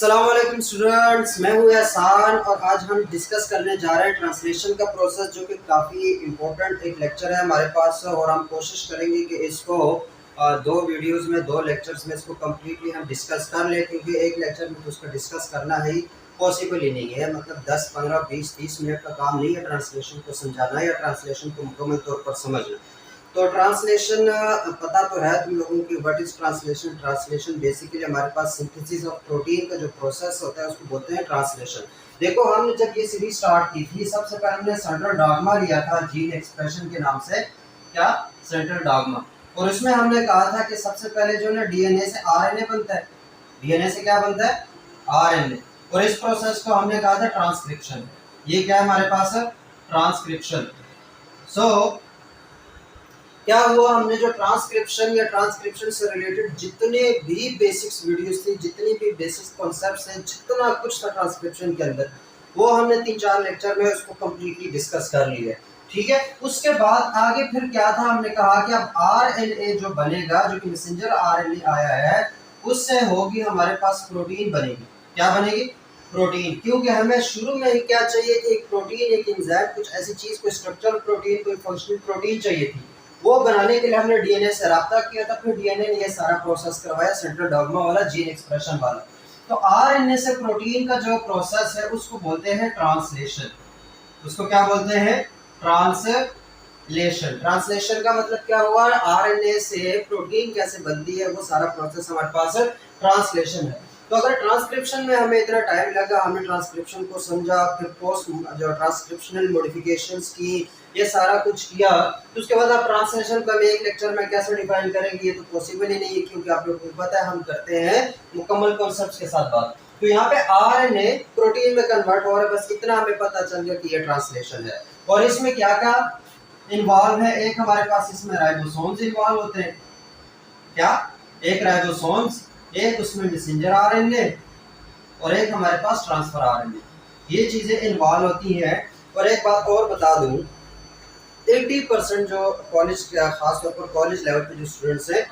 अस्सलाम वालेकुम स्टूडेंट्स, मैं हूँ एहसान और आज हम डिस्कस करने जा रहे हैं ट्रांसलेशन का प्रोसेस, जो कि काफ़ी इम्पोर्टेंट एक लेक्चर है हमारे पास। और हम कोशिश करेंगे कि इसको दो वीडियोस में, दो लेक्चर्स में इसको कम्प्लीटली हम डिस्कस कर लें, क्योंकि एक लेक्चर में तो उसको डिस्कस करना ही पॉसिबल ही नहीं है। मतलब 10, 15, 20, 30 मिनट का काम नहीं है ट्रांसलेशन को समझाना या ट्रांसलेशन को मुकम्मल तौर पर समझना। तो ट्रांसलेशन पता तो है तुम लोगों की, what is translation. Translation basically हमारे पास सिंथेसिस ऑफ प्रोटीन का जो प्रोसेस होता है उसको बोलते हैं ट्रांसलेशन। देखो, हमने जब ये सीरीज स्टार्ट की थी, सबसे पहले हमने सेंट्रल डॉग्मा लिया था जीन एक्सप्रेशन के नाम से। क्या? Central dogma. और इसमें हमने कहा था कि सबसे पहले जो ना डीएनए से आरएनए बनता है। डीएनए से क्या बनता है? आरएनए। और इस प्रोसेस को हमने कहा था ट्रांसक्रिप्शन। ये क्या है हमारे पास? ट्रांसक्रिप्शन। सो क्या हुआ, हमने जो ट्रांसक्रिप्शन या ट्रांसक्रिप्शन से रिलेटेड जितने भी बेसिक्स वीडियोस थी, जितनी भी बेसिक्स कॉन्सेप्ट्स हैं, जितना कुछ था ट्रांसक्रिप्शन के अंदर, वो हमने 3-4 लेक्चर में उसको कंप्लीटली डिस्कस कर लिया है। ठीक है। उसके बाद आगे फिर क्या था, हमने कहा कि अब आरएनए जो बनेगा, जो कि मैसेंजर आरएनए आया है, उससे होगी हमारे पास प्रोटीन बनेगी। क्या बनेगी? प्रोटीन। क्योंकि हमें शुरू में ही क्या चाहिए कि एक प्रोटीन, एक एंजाइम, कुछ ऐसी चीज, कोई स्ट्रक्चरल प्रोटीन, कोई फंक्शनल प्रोटीन चाहिए थी। वो बनाने के लिए हमने डीएनए से राब्ता किया था, फिर डीएनए ने ये सारा प्रोसेस करवाया, सेंट्रल डॉग्मा वाला, जीन एक्सप्रेशन वाला। तो आरएनए से प्रोटीन का जो प्रोसेस है उसको बोलते हैं ट्रांसलेशन। उसको क्या बोलते हैं? ट्रांसलेशन। ट्रांसलेशन का मतलब क्या हुआ? आरएनए से प्रोटीन कैसे बनती है, वो सारा प्रोसेस हमारे पास ट्रांसलेशन है। तो अगर ट्रांसक्रिप्शन में हमें इतना टाइम लगा, हमने ट्रांसक्रिप्शन को समझा, फिर पोस्ट जो ट्रांसक्रिप्शनल मॉडिफिकेशंस की, ये सारा कुछ किया, तो उसके बाद आप ट्रांसलेशन को एक लेक्चर में कैसे डिफाइन करेंगे? ये तो पॉसिबल ही नहीं है, क्योंकि आप लोगों को पता है हम करते हैं मुकम्मल कॉन्सेप्ट्स के साथ बात। तो यहाँ पे आरएनए प्रोटीन में कन्वर्ट हो रहा है, बस इतना हमें पता चल गया कि ये ट्रांसलेशन है। और इसमें क्या क्या इन्वॉल्व है? एक हमारे पास इसमें राइबोसोम्स इन्वॉल्व होते हैं। क्या? एक राइबोसोम्स, एक उसमें मैसेंजर आरएनए, और एक हमारे पास ट्रांसफर आरएनए। ये चीजें इन्वॉल्व होती हैं। और एक बात और बता दूं, 80% जो कॉलेज, खासतौर पर कॉलेज लेवल पे जो स्टूडेंट्स हैं,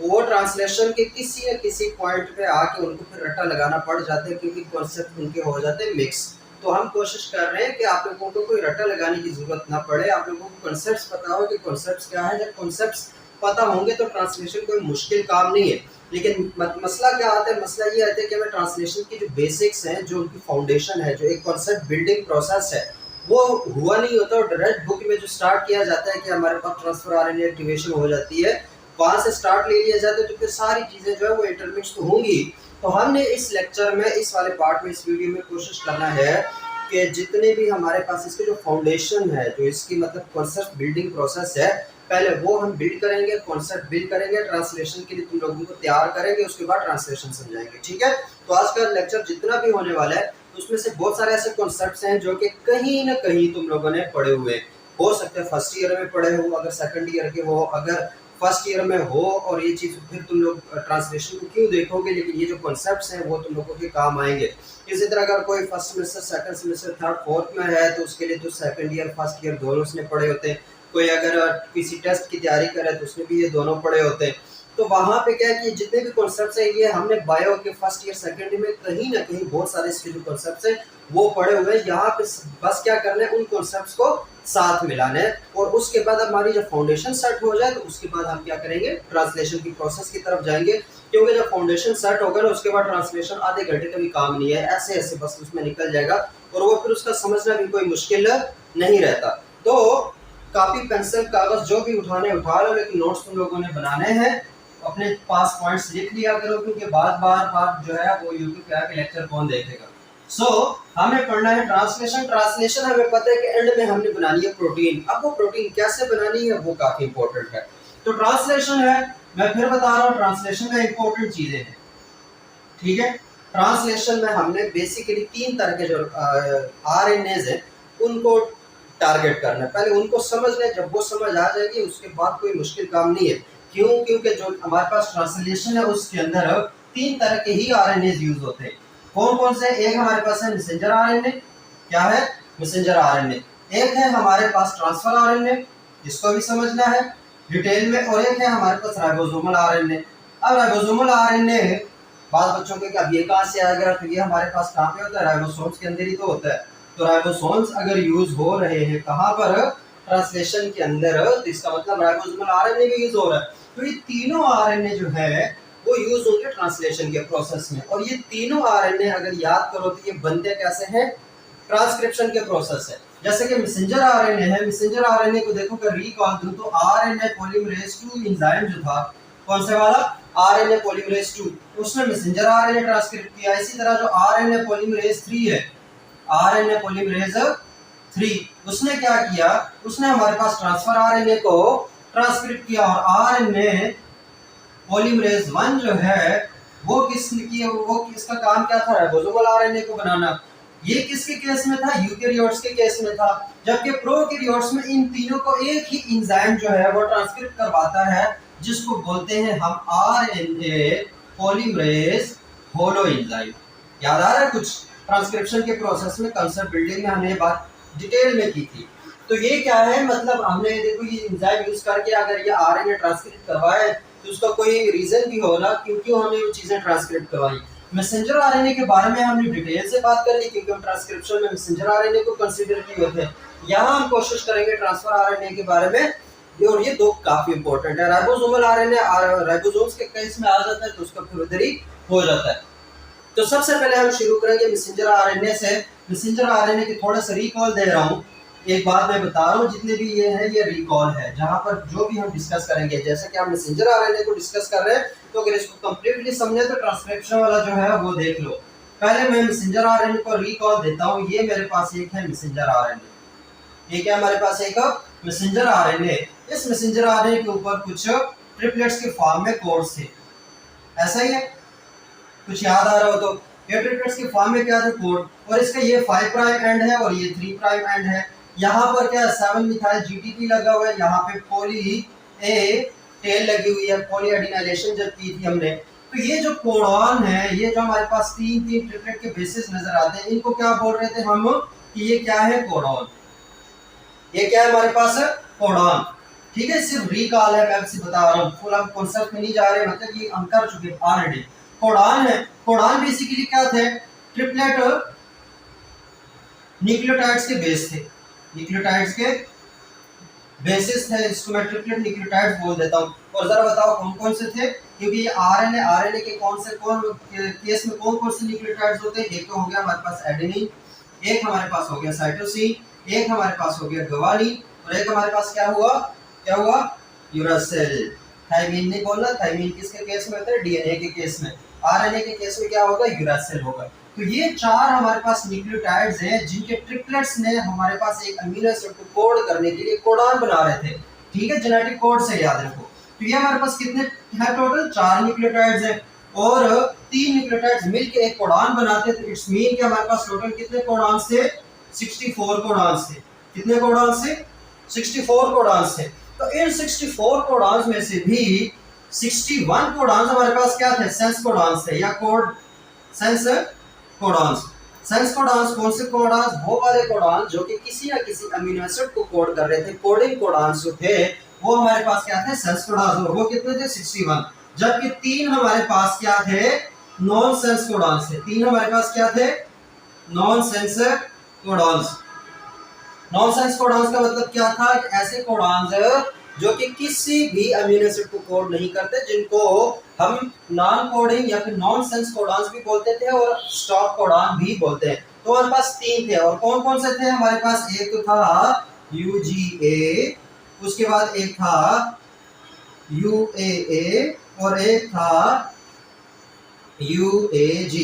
वो ट्रांसलेशन के किसी न किसी पॉइंट पे आके उनको फिर रट्टा लगाना पड़ जाता है, क्योंकि कॉन्सेप्ट उनके हो जाते हैं मिक्स। तो हम कोशिश कर रहे हैं कि आप लोगों को कोई रट्टा लगाने की जरूरत ना पड़े, आप लोगों को कॉन्सेप्ट्स पता हो कि कॉन्सेप्ट्स क्या है। जब कॉन्सेप्ट्स पता होंगे तो ट्रांसलेशन कोई मुश्किल काम नहीं है। लेकिन मसला क्या आता है? मसला ये आता है कि हमें ट्रांसलेशन की जो बेसिक्स हैं, जो उनकी फाउंडेशन है, जो एक कॉन्सेप्ट बिल्डिंग प्रोसेस है, वो हुआ नहीं होता। और डायरेक्ट बुक में जो स्टार्ट किया जाता है कि हमारे पास ट्रांसफर आरएनए एक्टिवेशन हो जाती है, वहां से स्टार्ट ले लिया जाता है, तो फिर सारी चीजें जो है वो इंटरमिक्स तो होंगी। तो हमने इस लेक्चर में, इस वाले पार्ट में, इस वीडियो में कोशिश करना है कि जितने भी हमारे पास इसके जो फाउंडेशन है, जो इसकी मतलब कॉन्सेप्ट बिल्डिंग प्रोसेस है, पहले वो हम बिल्ड करेंगे, कॉन्सेप्ट बिल्ड करेंगे, ट्रांसलेशन के लिए तुम लोगों को तैयार करेंगे, उसके बाद ट्रांसलेशन समझाएंगे। ठीक है। तो आज का लेक्चर जितना भी होने वाला है, उसमें से बहुत सारे ऐसे कॉन्सेप्ट्स हैं जो कि कहीं ना कहीं तुम लोगों ने पढ़े हुए हो सकते हैं, फर्स्ट ईयर में पढ़े हो, अगर सेकंड ईयर के हो, अगर फर्स्ट ईयर में हो, और ये चीज़ फिर तुम लोग ट्रांसलेशन को क्यों देखोगे, लेकिन ये जो कॉन्सेप्ट्स हैं वो तुम लोगों के काम आएंगे। इसी तरह अगर कोई first semester, second semester, third, fourth में है, तो उसके लिए तो सेकंड ईयर, फर्स्ट ईयर दोनों उसने पढ़े होते हैं। कोई अगर किसी टेस्ट की तैयारी करे तो उसने भी ये दोनों पढ़े होते हैं। तो वहाँ पे क्या है कि जितने भी कॉन्सेप्ट्स हैं, ये हमने बायो के फर्स्ट ईयर, सेकंड में कहीं ना कहीं बहुत सारे इसके जो कॉन्सेप्ट्स हैं वो पढ़े हुए हैं। यहाँ पे बस क्या करना है, उन कॉन्सेप्ट्स को साथ मिलाना है, और उसके बाद हमारी जब फाउंडेशन सेट हो जाए, तो उसके बाद हम क्या करेंगे, ट्रांसलेशन की प्रोसेस की तरफ जाएंगे। क्योंकि जब फाउंडेशन सेट होगा ना, उसके बाद ट्रांसलेशन आधे घंटे का भी काम नहीं है, ऐसे ऐसे बस उसमें निकल जाएगा, और वो फिर उसका समझना भी कोई मुश्किल नहीं रहता। तो कॉपी, पेंसिल, कागज जो भी उठाने उठा लो, लेकिन नोट्स तुम लोगों ने बनाने हैं, अपने पास पॉइंट्स लिख लिया करो, क्योंकि बार जो है वो यूट्यूब पे आके लेक्चर कौन देखेगा। हमें पढ़ना है ट्रांसलेशन। ट्रांसलेशन हमें पता है कि एंड में हमने बनानी है प्रोटीन। अब वो प्रोटीन कैसे बनानी है वो काफी इंपॉर्टेंट है। तो ट्रांसलेशन है, मैं फिर बता रहा हूँ, ट्रांसलेशन में इंपॉर्टेंट चीजें हैं। ठीक है। ट्रांसलेशन में हमने बेसिकली 3 तरह के जो आरएनएज हैं उनको टारगेट करना है। पहले उनको समझ लें, जब वो समझ आ जाएगी उसके बाद कोई मुश्किल काम नहीं है। क्यों? क्योंकि जो हमारे पास ट्रांसलेशन है उसके अंदर 3 तरह के ही आरएनए यूज होते हैं। कौन कौन से? एक हमारे पास है मैसेंजर आरएनए। क्या है? Messenger RNA. एक है हमारे पास ट्रांसफर आरएनए, जिसको भी समझना है डिटेल में, और एक है हमारे पास राइबोसोमल आरएनए। अब राइबोसोमल आरएनए बाद बच्चों के कि अब ये कहाँ से आएगा, तो ये हमारे पास कहाँ पे होता है, राइबोसोम्स के अंदर ही तो होता है। तो राइबोसोम्स अगर यूज हो रहे हैं कहाँ पर, ट्रांसलेशन के अंदर, तो इसका मतलब राइबोसोमल आरएनए भी यूज हो रहा है। तो ये तीनों आरएनए जो है वो यूज होंगे ट्रांसलेशन के प्रोसेस में। और ये तीनों आरएनए अगर याद करो तो ये बनते कैसे हैं, ट्रांसक्रिप्शन के प्रोसेस है। जैसे कि मैसेंजर आरएनए है, मैसेंजर आरएनए को देखो कि रिकॉल दूं तो आरएनए पॉलीमरेज 2 एंजाइम जो था, कौन से वाला, आरएनए पॉलीमरेज 2, उसने मैसेंजर आरएनए ट्रांसक्रिप्ट किया। इसी तरह जो आरएनए पॉलीमरेज 3 है, आरएनए पॉलीमरेज 3, उसने क्या किया, उसने हमारे पास ट्रांसफर आरएनए को ट्रांसक्रिप्ट किया। और आरएनए पॉलीमरेज 1 जो है वो किसका काम क्या था, राइबोसोमल आरएनए को बनाना। ये किसके केस में था, यूकैरियोट्स के केस में था। जबकि प्रोकैरियोट्स में इन तीनों को एक ही एंजाइम जो है वो ट्रांसक्रिप्ट करवाता है, जिसको बोलते हैं हम आरएनए पॉलीमरेज होलो एंजाइम। याद आ रहा है कुछ, ट्रांसक्रिप्शन के प्रोसेस में कंसेप्ट बिल्डिंग में हमने ये बात डिटेल में की थी। तो ये क्या है, मतलब हमने देखो ये एंजाइम यूज करके अगर ये आरएनए ट्रांसक्रिप्ट करवाए तो उसका कोई रीजन भी होगा क्यों हमने वो चीजें ट्रांसक्रिप्ट करवाई। मैसेंजर आरएनए के बारे में हमने डिटेल से बात कर ली क्योंकि हम ट्रांसक्रिप्शन में मैसेंजर आरएनए को कंसीडर किए हुए थे। यहाँ हम कोशिश करेंगे ट्रांसफर आरएनए के बारे में, और ये दो काफी इंपॉर्टेंट है। राइबोसोमल आरएनए राइबोसोम्स के केस में आ जाता है तो उसका फिर उधर ही हो जाता है। तो सबसे पहले हम शुरू करेंगे मैसेंजर आरएनए से। मैसेंजर आरएनए की थोड़ा सा रिकॉल दे रहा हूँ, एक बात मैं बता रहा हूँ, जितने भी ये है ये रिकॉल है, जहां पर जो भी हम डिस्कस करेंगे, जैसे कि हम मैसेंजर आरएनए को डिस्कस कर रहे हैं तो अगर इसको कंप्लीटली समझे तो ट्रांसक्रिप्शन वाला जो है वो देख लो। पहले मैं मैसेंजर आरएनए को रिकॉल देता हूँ। ये मेरे पास एक है मैसेंजर आरएनए, ये क्या हमारे पास एक मैसेंजर आरएनए। इस मैसेंजर आरएनए के ऊपर कुछ ट्रिपलेट्स के फॉर्म में कोड्स थे, ऐसा ही है, कुछ याद आ रहा हो तो। ये ट्रिपलेट्स के फॉर्म में क्या थे, कोड, और इसका ये 5 प्राइम एंड है और ये 3 प्राइम एंड है। यहाँ पर क्या 7 मिथाइल जीटीपी लगा हुआ है, यहाँ पे पॉली ए टेल लगी हुई है, पॉली एडिनाइलेशन जब की थी हमने। तो ये जो कोडॉन है, ये जो हमारे पास तीन ट्रिपलेट के बेसिस नजर आते हैं, इनको क्या बोल रहे थे हम कि ये क्या है, कोडॉन। ये क्या है हमारे पास, कोडॉन। ठीक है, सिर्फ रिकॉल है, मैं आपसे बता रहा हूँ, फुल हम कॉन्सेप्ट में नहीं जा रहे, मतलब ये हम कर चुके ऑलरेडी। कोडॉन है, कोडॉन बेसिकली क्या थे, ट्रिपलेट न्यूक्लियोटाइड्स के बेस थे, न्यूक्लियोटाइड्स के बेसिस थे, इसको मैं ट्रिपलेट न्यूक्लियोटाइड्स बोल देता हूँ। और जरा बताओ कौन कौन से थे, क्योंकि ये आरएनए के कौन केस में कौन कौन से न्यूक्लियोटाइड्स होते हैं। एक तो हो गया हमारे पास एडेनिन, एक हमारे पास हो गया साइटोसिन, एक हमारे पास हो गया ग्वानिन, और एक हमारे पास क्या हुआ यूरासिल। थाइमिन नहीं बोलना, थाइमिन किसके केस में होता है, डीएनए के केस में। आरएनए के केस में क्या होगा, यूरासिल होगा। तो ये 4 हमारे पास न्यूक्लियोटाइड्स हैं जिनके ट्रिपलेट्स ने हमारे पास एक अमीनो एसिड को कोड करने के लिए कोडॉन बना रहे थे। ठीक है, जेनेटिक कोड से याद रखो। तो ये हमारे पास कितने हैं, टोटल 4 न्यूक्लियोटाइड्स हैं और 3 न्यूक्लियोटाइड्स मिलकर एक कोडॉन बनाते हैं। तो इट्स मीन कि हमारे पास टोटल कितने कोडॉन्स थे, 64 कोडॉन्स थे। कितने कोडॉन्स थे, 64 कोडॉन्स थे। तो इन 64 कोडॉन्स में से भी 61 कोडॉन्स हमारे पास क्या थे, सेंस कोडॉन्स थे, या code sense codons. Sense codons कौन से कोडॉन्स, वो वाले कोडॉन्स जो कि किसी ना किसी अमीनो एसिड को कोड कर रहे थे। कोडिंग कोडॉन्स जो थे वो हमारे पास क्या थे, सेंस कोडॉन्स, और वो कितने थे, 61। जबकि 3 हमारे पास क्या थे, नॉन सेंस कोडॉन्स थे। 3 हमारे पास क्या थे, non sense codons. Non sense codons का मतलब क्या था, कि ऐसे कोडॉन्स जो कि किसी भी अमीनो एसिड को कोड नहीं करते, जिनको हम नॉन कोडिंग या फिर नॉन सेंस कोडॉन्स भी बोलते थे और स्टॉप कोडॉन भी बोलते हैं। तो हमारे पास 3 थे, और कौन कौन से थे हमारे पास, एक तो था UGA, उसके बाद एक था UAA और एक था UAG।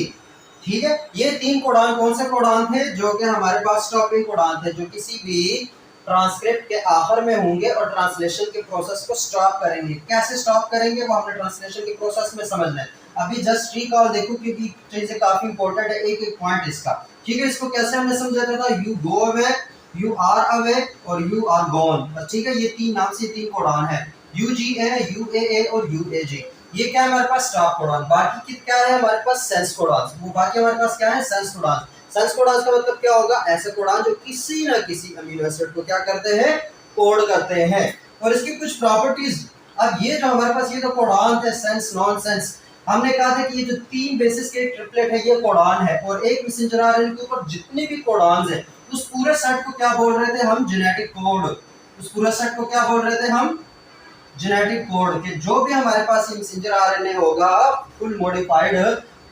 ठीक है, ये 3 कोडॉन कौन से कोडॉन थे, जो कि हमारे पास स्टॉपिंग कोडॉन थे, जो किसी भी ट्रांसक्रिप्ट के आखिर में होंगे और ट्रांसलेशन के प्रोसेस को स्टॉप करेंगे। कैसे स्टॉप करेंगे वो हमने ट्रांसलेशन के प्रोसेस में समझना है। अभी जस्ट रिकॉल देखो क्योंकि चीजें काफी इंपॉर्टेंट है, एक एक पॉइंट इसका। ठीक है, इसको कैसे हमने समझाया था, you go away, you are away और यू आर गॉन। ठीक है, ये 3 नाम से 3 कोडॉन है, UGA, UAA और UAG। ये क्या है हमारे पास, स्टॉप कोडॉन। बाकी क्या है हमारे पास, सेंस कोडॉन। वो बाकी हमारे पास क्या है, सेंस कोडॉन। सेंस कोडॉन का मतलब क्या होगा, ऐसे कोडॉन जो किसी ना किसी अमीनो एसिड को क्या करते हैं, कोड करते हैं। और इसकी कुछ प्रॉपर्टीज, अब ये जो हमारे पास ये तो कोडॉन थे, सेंस नॉन सेंस, हमने कहा था कि ये जो 3 बेसिस के ट्रिपलेट है ये कोडॉन है, और एक मैसेंजर आरएनए के ऊपर जितने भी कोडॉन्स हैं उस पूरे सेट को क्या बोल रहे थे हम, जेनेटिक कोड। उस पूरे सेट को क्या बोल रहे थे हम, जेनेटिक कोड के। जो भी हमारे पास ये मैसेंजर आरएनए होगा फुल मॉडिफाइड,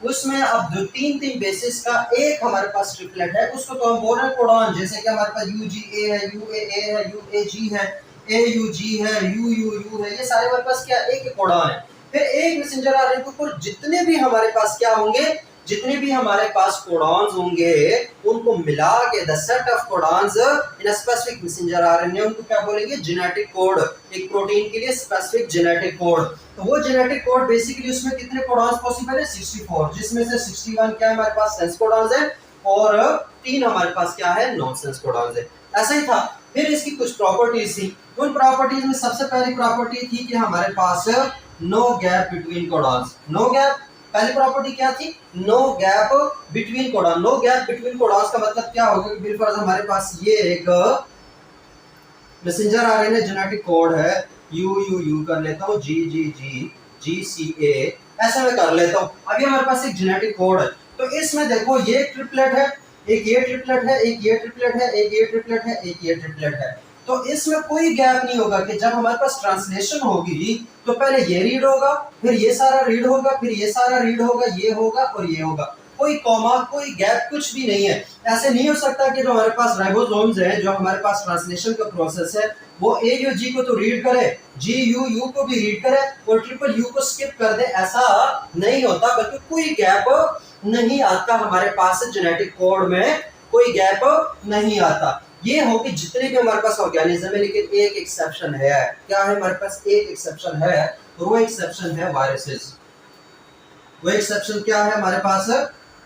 उसमें अब जो 3 बेसिस का एक हमारे पास ट्रिपलेट है उसको तो हम बोल रहे हैं कोडॉन। जैसे कि हमारे पास यूजीए है, यूएए है, यूएजी है, एयूजी है, यूयूयू है, ये सारे हमारे पास क्या एक एक कोडॉन है। फिर एक मैसेंजर आरएनए के ऊपर जितने भी हमारे पास क्या होंगे, जितने भी हमारे पास कोडॉन्स होंगे उनको मिला के the set of codons in a specific messenger RNA, उनको क्या बोलेंगे, जेनेटिक कोड। एक प्रोटीन के लिए स्पेसिफिक जेनेटिक कोड। तो वो जेनेटिक कोड बेसिकली उसमें कितने कोडॉन्स पॉसिबल है, 64, जिसमें से 61 क्या है हमारे पास सेंस कोडॉन्स है और 3 हमारे पास क्या है, नॉनसेंस कोडॉन्स है। ऐसा ही था। फिर इसकी कुछ प्रॉपर्टीज थी। उन प्रॉपर्टीज में सबसे पहली प्रॉपर्टी थी कि हमारे पास no gap between codons. No gap, पहली प्रॉपर्टी क्या थी, no gap between codon. No gap between codons का मतलब क्या होगा कि बिलफर्ज हमारे पास ये एक मैसेंजर आरएनए जेनेटिक कोड है, यू यू यू कर लेता हूँ, जी जी जी जी सी ए, ऐसा मैं कर लेता हूँ। अभी हमारे पास एक जेनेटिक कोड है, तो इसमें देखो ये ट्रिपलेट है, एक ये ट्रिपलेट है, एक ये ट्रिपलेट है, एक ये ट्रिपलेट है, एक ये ट्रिपलेट है। तो इसमें कोई गैप नहीं होगा कि जब हमारे पास ट्रांसलेशन होगी तो पहले ये रीड होगा, फिर ये सारा रीड होगा, फिर ये सारा रीड होगा, ये होगा और ये होगा। कोई कॉमा, कोई गैप, कुछ भी नहीं है। ऐसे नहीं हो सकता कि जो हमारे पास राइबोसोम्स है, जो हमारे पास ट्रांसलेशन का प्रोसेस है, वो ए यू जी को तो रीड करे, जी यू यू को भी रीड करे और ट्रिपल यू को स्किप कर दे, ऐसा नहीं होता। बल्कि कोई गैप नहीं आता हमारे पास जेनेटिक कोड में, कोई गैप नहीं आता। ये होगी जितने भी हमारे पास ऑर्गेनिज्म है, लेकिन एक एक्सेप्शन है। क्या है हमारे पास, एक एक्सेप्शन है, और वो एक्सेप्शन है वायरसेस। वो एक्सेप्शन क्या है हमारे पास,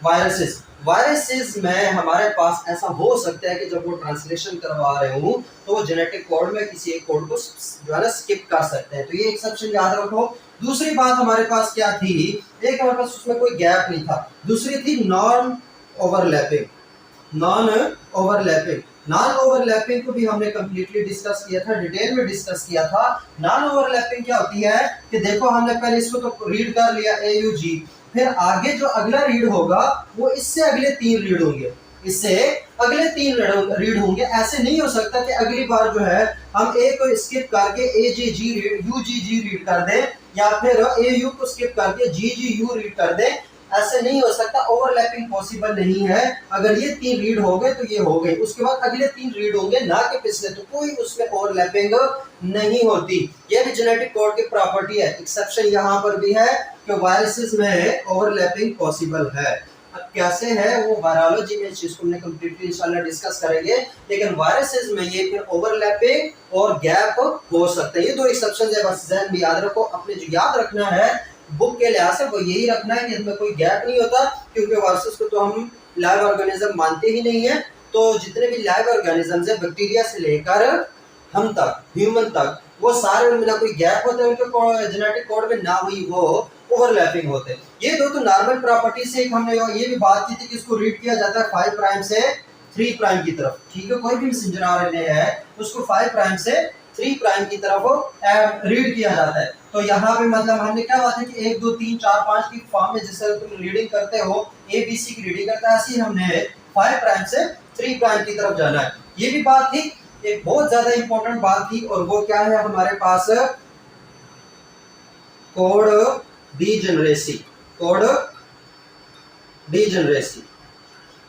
वायरसेस। वायरसेस में हमारे पास ऐसा हो सकता है कि जब वो ट्रांसलेशन करवा रहे हो तो वो जेनेटिक कोड में किसी एक कोड को जो है ना स्किप कर सकते हैं। तो ये एक्सेप्शन याद रखो। दूसरी बात हमारे पास क्या थी, एक हमारे पास उसमें कोई गैप नहीं था। दूसरी थी non overlapping. Non overlapping, non overlapping को भी हमने कंप्लीटली डिस्कस किया था, डिटेल में डिस्कस किया था। नॉन ओवरलैपिंग क्या होती है कि देखो हमने पहले इसको तो रीड कर लिया AUG, फिर आगे जो अगला रीड होगा वो इससे अगले 3 रीड होंगे, इससे अगले 3 रीड होंगे। ऐसे नहीं हो सकता कि अगली बार जो है हम ए को स्किप करके AGG रीड, UGG रीड कर दें, या फिर AU को स्किप करके GGU रीड कर दें। ऐसे नहीं हो सकता, ओवरलैपिंग पॉसिबल नहीं है। अगर ये 3 रीड हो गए तो ये हो गए, उसके बाद अगले 3 रीड होंगे, ना कि पिछले, तो कोई उसमें ओवरलैपिंग नहीं होती। ये भी जेनेटिक कोड की प्रॉपर्टी है। एक्सेप्शन यहाँ पर भी है कि वायरसेस में ओवरलैपिंग पॉसिबल है। अब कैसे है वो वायरोलॉजी में इस चीज को हमने कंप्लीटली इंशाल्लाह डिस्कस करेंगे, लेकिन वायरसेस में ये फिर ओवरलैपिंग और गैप हो सकते हैं। ये 2 एक्सेप्शन है, बस ध्यान में याद रखो। अपने जो याद रखना है बुक के लिहाज से वो यही रखना है कि इसमें कोई गैप नहीं होता, क्योंकि वायरसेस को तो हम लाइव ऑर्गेनिज्म मानते ही नहीं है। तो जितने भी लाइव ऑर्गेनिजम्स है, बैक्टीरिया से लेकर हम तक, ह्यूमन तक, वो सारे उनमें ना कोई गैप होता है उनके जेनेटिक कोड में, ना हुई वो ओवरलैपिंग होते हैं। ये 2 तो नॉर्मल प्रॉपर्टी से। एक हमने ये भी बात की थी कि इसको रीड किया जाता है 5 प्राइम से 3 प्राइम की तरफ, ठीक है। कोई भी मैसेंजर आरएनए है उसको 5 प्राइम से 3 प्राइम की तरफ रीड किया जाता है। तो यहाँ पे मतलब हमने क्या बात है कि 1 2 3 4 5 की फॉर्म में जिस तरह तुम रीडिंग करते हो, ABC की रीडिंग करता है, ऐसे हमने 5 प्राइम से 3 प्राइम की तरफ जाना है। ये भी बात थी। एक बहुत ज्यादा इंपॉर्टेंट बात थी, और वो क्या है हमारे पास, कोड डीजेनरेसी। Code degeneracy.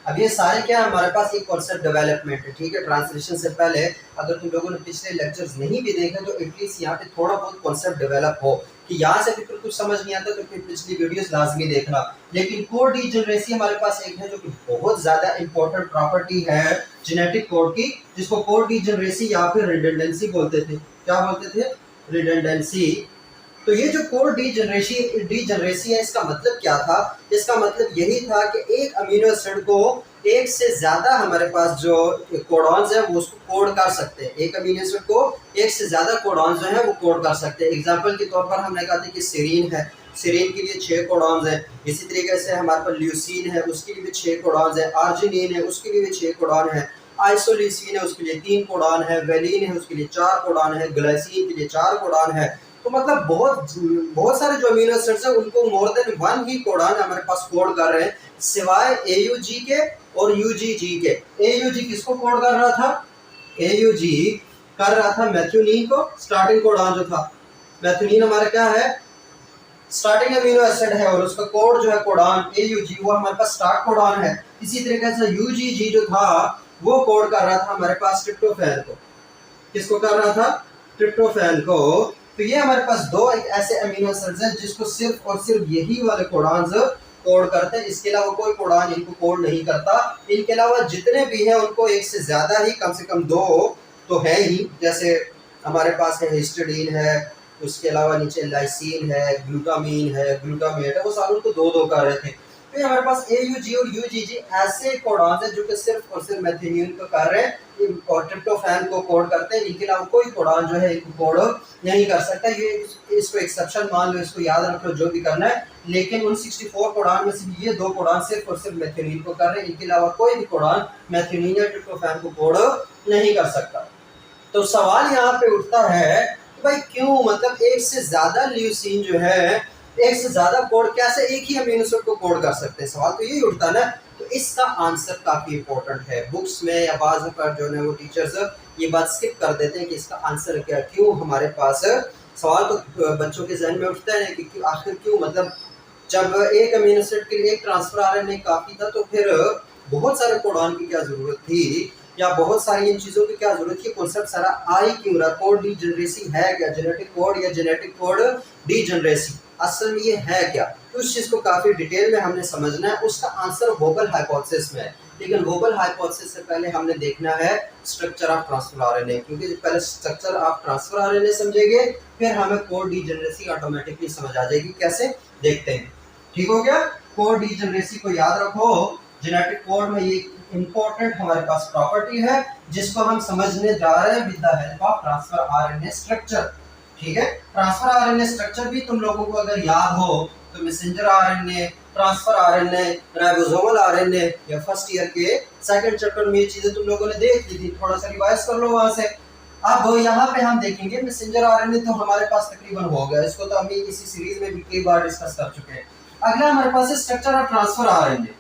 अब ये सारे क्या है हमारे पास एक कॉन्सेप्ट डेवलपमेंट है, ठीक है। ट्रांसलेशन से पहले अगर तुम लोगों ने पिछले लेक्चर्स नहीं भी देखे तो एटलीस्ट यहाँ पे थोड़ा बहुत कॉन्सेप्ट डेवलप हो, कि यहाँ से फिर कुछ समझ नहीं आता तो फिर पिछली वीडियोस लाजमी देखना। लेकिन कोड डीजेनरेसी हमारे पास एक है जो कि बहुत ज्यादा इंपॉर्टेंट प्रॉपर्टी है जेनेटिक कोड की, जिसको कोड डीजेनरेसी या फिर रिडंडेंसी बोलते थे। क्या बोलते थे, रिडंडेंसी। तो ये जो कोड डीजेनरेसी है, इसका मतलब क्या था, इसका मतलब यही था कि एक अमीनो एसिड को एक से ज्यादा हमारे पास जो कोडॉन्स है वो उसको कोड कर सकते हैं। एक अमीनो एसिड को एक से ज्यादा कोडॉन्स जो है वो कोड कर सकते हैं। एग्जांपल के तौर पर हमने कहा था कि सीरीन है, सीरीन के लिए 6 कोडॉन्स हैं। इसी तरीके से हमारे पास ल्यूसीन है, उसके लिए भी 6 कोडॉन्स है। आर्जिनिन है, उसके लिए भी 6 कोडॉन है। आइसोल्यूसिन है, उसके लिए 3 कोडॉन है। वेलिन है, उसके लिए 4 कोडॉन है। ग्लाइसिन के लिए 4 कोडॉन है। तो मतलब बहुत बहुत सारे जो अमीनो एसिड्स हैं उनको मोर देन वन ही कोडान हमारे पास कोड कर रहे हैं, सिवाय AUG के और UGG के। AUG किसको कोड कर रहा था? AUG कर रहा था मैथ्यूनिन को, स्टार्टिंग कोडान जो था। मैथ्यूनिन हमारा क्या है? स्टार्टिंग अमीनो एसिड है और उसका कोड जो है कोडान AUG, वो हमारे पास स्टार्ट कोडान है। इसी तरीके से UGG जो था वो कोड कर रहा था हमारे पास ट्रिप्टोफैन को। किसको कर रहा था? ट्रिप्टोफैन को। तो ये हमारे पास दो एक ऐसे अमीनो एसिड्स हैं जिसको सिर्फ और सिर्फ यही वाले कोडान कोड करते हैं, इसके अलावा कोई कोडान इनको कोड नहीं करता। इनके अलावा जितने भी हैं उनको एक से ज्यादा ही, कम से कम दो तो है ही। जैसे हमारे पास है हिस्टिडीन है, उसके अलावा नीचे लाइसिन है, ग्लूटामीन है, ग्लूटामेट है, वो सारों को दो दो कर रहे थे। तो हमारे पास AUG और UGG ऐसे कोडान है जो कि सिर्फ और सिर्फ मैथ्यूनिन को कर रहे हैं और ट्रिप्टोफैन को कोड करते हैं। इनके अलावा कोई कोडान जो है इनको कोड नहीं कर सकता। ये इसको एक्सेप्शन मान लो, इसको याद रख लो जो भी करना है। लेकिन उन 64 कोडान में से ये दो कोडान सिर्फ और सिर्फ मैथ्यूनिन को कर रहे हैं, इनके अलावा कोई भी कोडान मैथ्यूनिन या ट्रिप्टोफैन को कोड नहीं कर सकता। तो सवाल यहाँ पे उठता है कि भाई क्यों, मतलब एक से ज्यादा ल्यूसीन जो है, एक से ज्यादा कोड कैसे एक ही अमीनो एसिड को कोड कर सकते हैं? सवाल तो यही उठता ना। तो इसका आंसर काफी इंपॉर्टेंट है। बुक्स में या बाज़ पर जो है वो टीचर्स ये बात स्किप कर देते हैं कि इसका आंसर क्या, क्यों हमारे पास सवाल तो बच्चों के जहन में उठता है कि आखिर क्यों, मतलब जब एक अमीनो एसिड के लिए एक ट्रांसफर RNA काफी था तो फिर बहुत सारे कोडान की क्या जरूरत थी, या बहुत सारी इन चीजों की क्या जरूरत थी? कॉन्सेप्ट सारा आई क्यों रहा? कोड डीजनरेसी है क्या? जेनेटिक कोड या जेनेटिक कोड डीजनरेसी असल में ये है क्या? तो उस चीज को काफी डिटेल में हमने समझना है। उसका आंसर वोबल हाइपोथेसिस में है, लेकिन वोबल हाइपोथेसिस से पहले हमने देखना है स्ट्रक्चर ऑफ ट्रांसफर RNA, क्योंकि पहले स्ट्रक्चर ऑफ ट्रांसफर RNA समझेंगे फिर हमें कोड डीजनरेसी ऑटोमेटिकली समझ आ जाएगी। कैसे? देखते हैं। ठीक हो गया? कोड डीजनरेसी को याद रखो। जेनेटिक कोड में ये इंपॉर्टेंट हमारे पास प्रॉपर्टी है जिसको हम समझने जा रहे हैं with the help of transfer RNA structure. ठीक है? ट्रांसफर RNA स्ट्रक्चर भी तुम लोगों को अगर याद हो तो messenger RNA, transfer RNA, ribosomal RNA, या फर्स्ट ईयर के सेकंड चैप्टर में ये चीजें तुम लोगों ने देख ली थी। थोड़ा सा रिवाइज कर लो वहां से। अब यहाँ पे हम देखेंगे मैसेंजर RNA तो हमारे पास तकरीबन हो गया, इसको तो हम इसी सीरीज में भी कई बार डिस्कस कर चुके हैं। अगला हमारे पास है स्ट्रक्चर ऑफ ट्रांसफर RNA।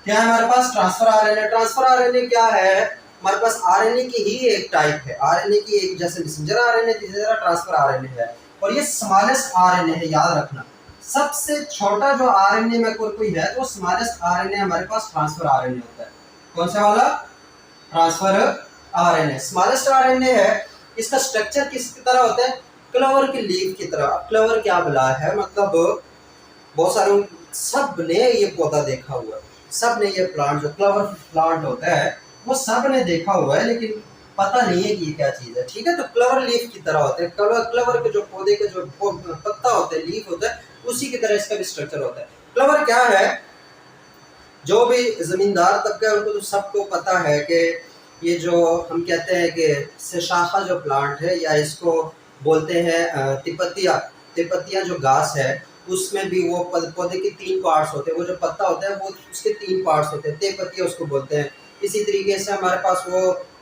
क्या है हमारे पास? Transfer RNA। ट्रांसफर RNA क्या है? हमारे पास RNA की ही एक टाइप है, RNA की एक, जैसे मैसेंजर RNA इसी तरह ट्रांसफर RNA है, और ये स्मॉलेस्ट RNA है, याद रखना। सबसे छोटा जो RNA में कोई है तो स्मॉलेस्ट RNA हमारे पास ट्रांसफर RNA होता है। कौन सा वाला? ट्रांसफर RNA स्मॉलेस्ट RNA है। इसका स्ट्रक्चर किस तरह होता है? क्लवर की लीफ की तरह। क्लवर क्या बला है, मतलब बहुत सारे सब ने ये पौधा देखा हुआ है, सब ने ये प्लांट जो क्लवर प्लांट होता है वो सब ने देखा हुआ है, लेकिन पता नहीं है कि ये क्या चीज है। ठीक है? तो क्लवर लीफ की तरह होते हैं। क्लवर के जो पौधे के जो पत्ता होते हैं, लीफ होता है, उसी की तरह इसका भी स्ट्रक्चर होता है। क्लवर क्या है? जो भी जमींदार तबका है उनको तो सबको पता है कि ये जो हम कहते हैं कि शाखा जो प्लांट है, या इसको बोलते हैं तिपतिया, तिपतिया जो घास है उसमें भी वो पौधे के 3 पार्ट्स होते हैं। वो जो पत्ता होता है वो उसके 3 पार्ट्स होते हैं, तेपतिया उसको बोलते हैं। इसी तरीके से हमारे पास वो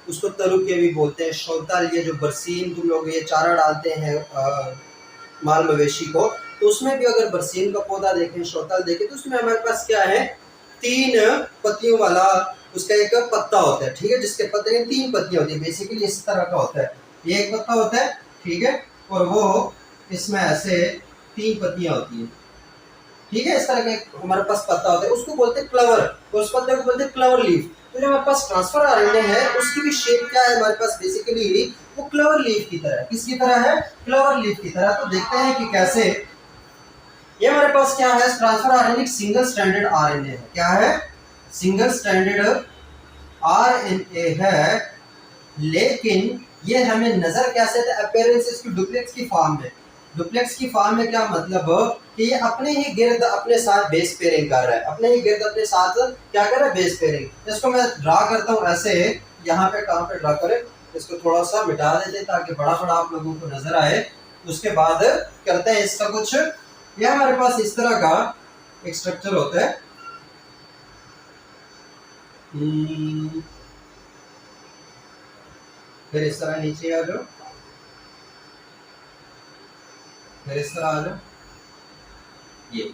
उसको तरुके भी बोलते हैं। शौताल, ये जो बरसीन तुम लोग ये चारा डालते हैं माल मवेशी को, तो उसमें भी अगर बरसीन का पौधा देखें, शौताल देखें, तो उसमें हमारे पास क्या है? 3 पत्तियों वाला उसका एक पत्ता होता है। ठीक है? जिसके पत्ते में 3 पत्तियां होती है, बेसिकली इस तरह का होता है। ये एक पत्ता होता है, ठीक है, और वो इसमें ऐसे 3 पत्तियां होती हैं। ठीक है? इस तरह का हमारे पास पत्ता होता है, उसको बोलते हैं क्लवर, और उस पत्ते को बोलते हैं क्लवर लीफ। तो जो हमारे पास ट्रांसफर RNA है उसकी भी शेप क्या है हमारे पास? बेसिकली वो क्लवर लीफ की तरह है। किसकी तरह है? क्लवर लीफ की तरह। तो देखते हैं कि कैसे। ये हमारे पास क्या है? Transfer RNA single stranded RNA है। क्या है? सिंगल स्ट्रैंडेड RNA है, लेकिन ये हमें नजर कैसे आता है? अपीयरेंस इसकी डुप्लेक्स की फॉर्म में। डुप्लेक्स की फॉर्म में क्या मतलब? कि ये अपने ही गिर्द अपने साथ बेस पेयरिंग कर रहा है, अपने ही गिर्द अपने साथ क्या कर रहा है? Base pairing. इसको मैं ड्रा करता हूँ ऐसे, यहाँ पे कहाँ पे ड्रा करें, इसको थोड़ा सा मिटा देते ताकि बड़ा बड़ा आप लोगों को नजर आए। उसके बाद करते हैं इसका कुछ। यह हमारे पास इस तरह का एक स्ट्रक्चर होता है। फिर इस तरह नीचे आ जाओ। फिर इस तरह आ जाओ, ये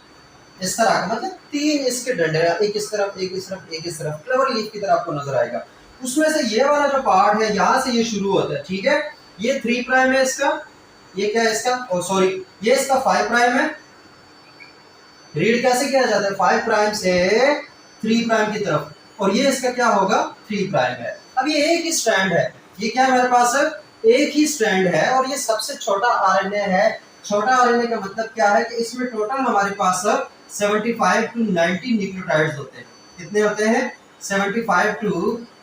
इस तरह का मतलब 3 इसके डंडे, एक इस तरफ एक इस तरफ एक इस तरफ, क्लेवर लीफ की तरह आपको नजर आएगा। उसमें से ये वाला जो पार्ट है यहाँ से ये शुरू होता है, ठीक है। ये 3 प्राइम है इसका, ये क्या है इसका, ओ सॉरी ये इसका 5 प्राइम है। रीड कैसे किया जाता है, 5 प्राइम से 3 प्राइम की तरफ, और ये इसका क्या होगा 3 प्राइम है। अब ये एक ही स्ट्रैंड है, ये क्या है हमारे पास एक ही स्ट्रैंड है, और ये सबसे छोटा आरएनए है। छोटा आरएनए का मतलब क्या है कि इसमें टोटल हमारे पास 75 टू 90 न्यूक्लियोटाइड्स होते हैं। कितने होते हैं, 75 टू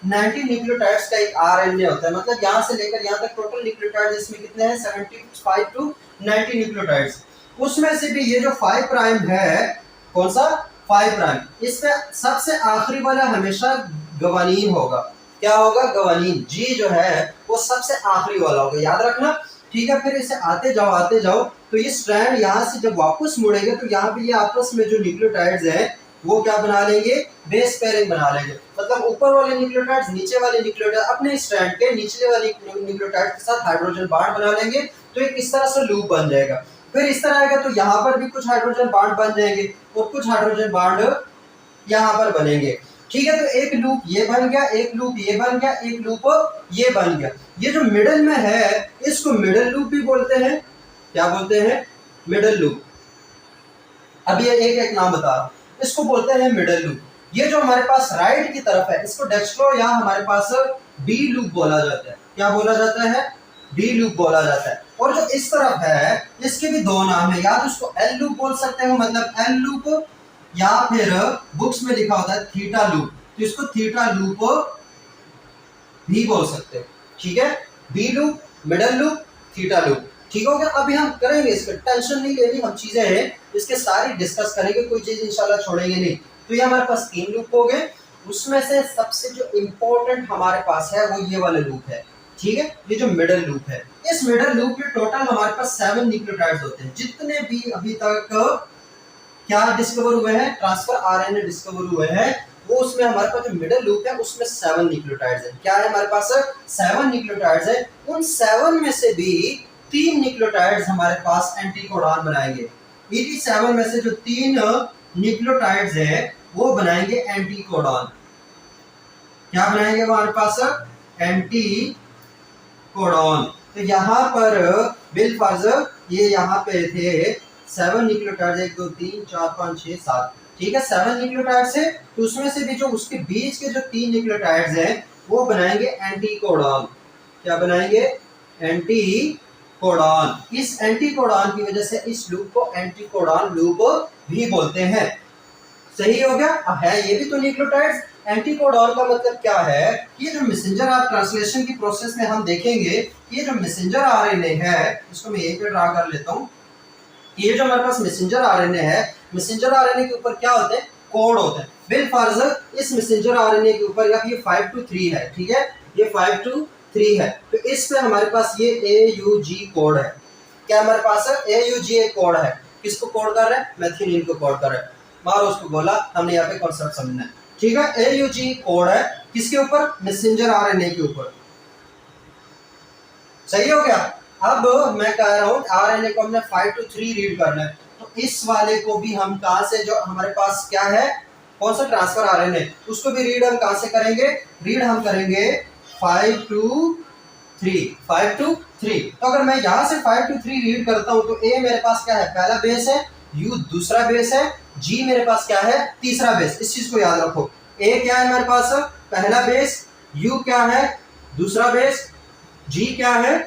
90 न्यूक्लियोटाइड्स का एक आरएनए होता है। मतलब यहाँ से लेकर यहाँ तक टोटल न्यूक्लियोटाइड्स इसमें कितने हैं, 75 टू 90 न्यूक्लियोटाइड्स। उसमें से भी ये जो 5 प्राइम है, कौन सा 5 प्राइम, इसमें सबसे आखिरी वाला हमेशा गवानीन होगा। क्या होगा, गवानीन, जी जो है वो सबसे आखिरी वाला होगा, याद रखना, ठीक है। फिर इसे आते जाओ तो ये स्ट्रैंड यहाँ से जब वापस मुड़ेगा तो यहाँ पे ये आपस में जो न्यूक्लियोटाइड्स हैं वो क्या बना लेंगे, बेस पेयरिंग बना लेंगे। मतलब ऊपर वाले न्यूक्लियोटाइड्स नीचे वाले न्यूक्लियोटाइड अपने स्ट्रैंड के निचले वाले न्यूक्लियोटाइड के साथ हाइड्रोजन बॉन्ड बना लेंगे, तो एक इस तरह से लूप बन जाएगा। फिर इस तरह आएगा तो यहाँ पर भी कुछ हाइड्रोजन बॉन्ड बन जाएंगे और कुछ हाइड्रोजन बॉन्ड यहाँ पर बनेंगे, ठीक है। तो एक लूप ये बन गया, एक लूप ये बन गया, एक लूप ये बन गया। ये जो मिडल में है इसको मिडल लूप भी बोलते हैं। क्या बोलते हैं, मिडल लूप। अब ये एक एक नाम बता रहा हूं, इसको बोलते हैं मिडल लूप। ये जो हमारे पास राइट की तरफ है इसको डेक्स्ट्रो या हमारे पास डी लूप बोला जाता है। क्या बोला जाता है, डी लूप बोला जाता है। और जो इस तरफ है इसके भी दो नाम है, या तो इसको एल लूप बोल सकते हो, मतलब एल लूप, या फिर बुक्स में लिखा होता है थीटा लूप, तो इसको थीटा लूप भी बोल सकते हो, ठीक है। D loop, middle loop, theta loop, ठीक हो गया। अभी हम करेंगे, इसका टेंशन नहीं लेनी, हम चीजें हैं इसके सारी डिस्कस करेंगे, कोई चीज इंशाल्लाह छोड़ेंगे नहीं। तो ये हमारे पास 3 लूप हो गए, उसमें से सबसे जो इंपॉर्टेंट हमारे पास है वो ये वाला लूप है, ठीक है। ये जो मिडल लूप है, इस मिडल लूप में टोटल हमारे पास 7 न्यूक्लियोटाइड्स होते हैं। जितने भी अभी तक क्या डिस्कवर हुए हैं, ट्रांसफर आरएनए डिस्कवर हुए हैं, वो उसमें हमारे पास जो मिडल लूप है उसमें 7 न्यूक्लियोटाइड्स हैं। क्या है हमारे पास 7 न्यूक्लियोटाइड्स हैं। उन 7 में से भी 3 न्यूक्लियोटाइड्स हमारे पास एंटीकोडॉन बनाएंगे। ये 7 में से जो 3 न्यूक्लियोटाइड्स हैं वो बनाएंगे एंटीकोडॉन। क्या बनाएंगे हमारे पास, एंटीकोडॉन। तो यहाँ पर बिलफर्ज ये यहाँ पे थे 7 न्यूक्लियोटाइड्स, 1 2 3 4 5 6 7, ठीक है। 7 न्यूक्लियोटाइड्स है, तो उसमें से भी जो उसके बीच के जो 3 न्यूक्लियोटाइड्स हैं वो बनाएंगे एंटीकोडॉन। क्या बनाएंगे, एंटीकोडॉन। इस एंटीकोडॉन की वजह से इस लूप को एंटीकोडॉन लूप भी बोलते हैं। सही हो गया, है ये भी तो न्यूक्लियोटाइड्स। एंटीकोडॉन का मतलब क्या है, ये जो मैसेंजर आर ट्रांसलेशन की प्रोसेस में हम देखेंगे, ये जो मैसेंजर आरएनए है, इसको मैं यहीं पे ड्रा कर लेता हूँ। ये जो हमारे पास मैसेंजर आरएनए है, मैसेंजर आरएनए के ऊपर क्या होते हैं, कोड होते हैं। बिलफर्ज इस मैसेंजर आरएनए के ऊपर या ये 5 to 3 है, ठीक है, ये 5 to 3 है, तो इस पे हमारे पास ये AUG कोड है। क्या हमारे पास AUG कोड है, किसको कोड कर रहे हैं, मैथियोनिन को कोड कर रहे हैं। मारो उसको बोला, हमने यहाँ पे कॉन्सेप्ट समझना है, ठीक है। AUG कोड है किसके ऊपर, मैसेंजर आरएनए के ऊपर। सही हो गया। अब मैं कह रहा हूँ आरएनए को हमने 5 to 3 रीड करना है, तो इस वाले को भी हम कहाँ से, जो हमारे पास क्या है, कौन सा ट्रांसफर आरएनए, उसको भी रीड हम कहाँ से करेंगे, रीड हम करेंगे 5 to 3, 5 to 3। तो अगर मैं यहाँ से 5 to 3 रीड करता हूँ तो ए मेरे पास क्या है, पहला बेस है, यू दूसरा बेस है, जी मेरे पास क्या है, तीसरा बेस। इस चीज को याद रखो, ए क्या है हमारे पास, पहला बेस, यू क्या है, दूसरा बेस, जी क्या है,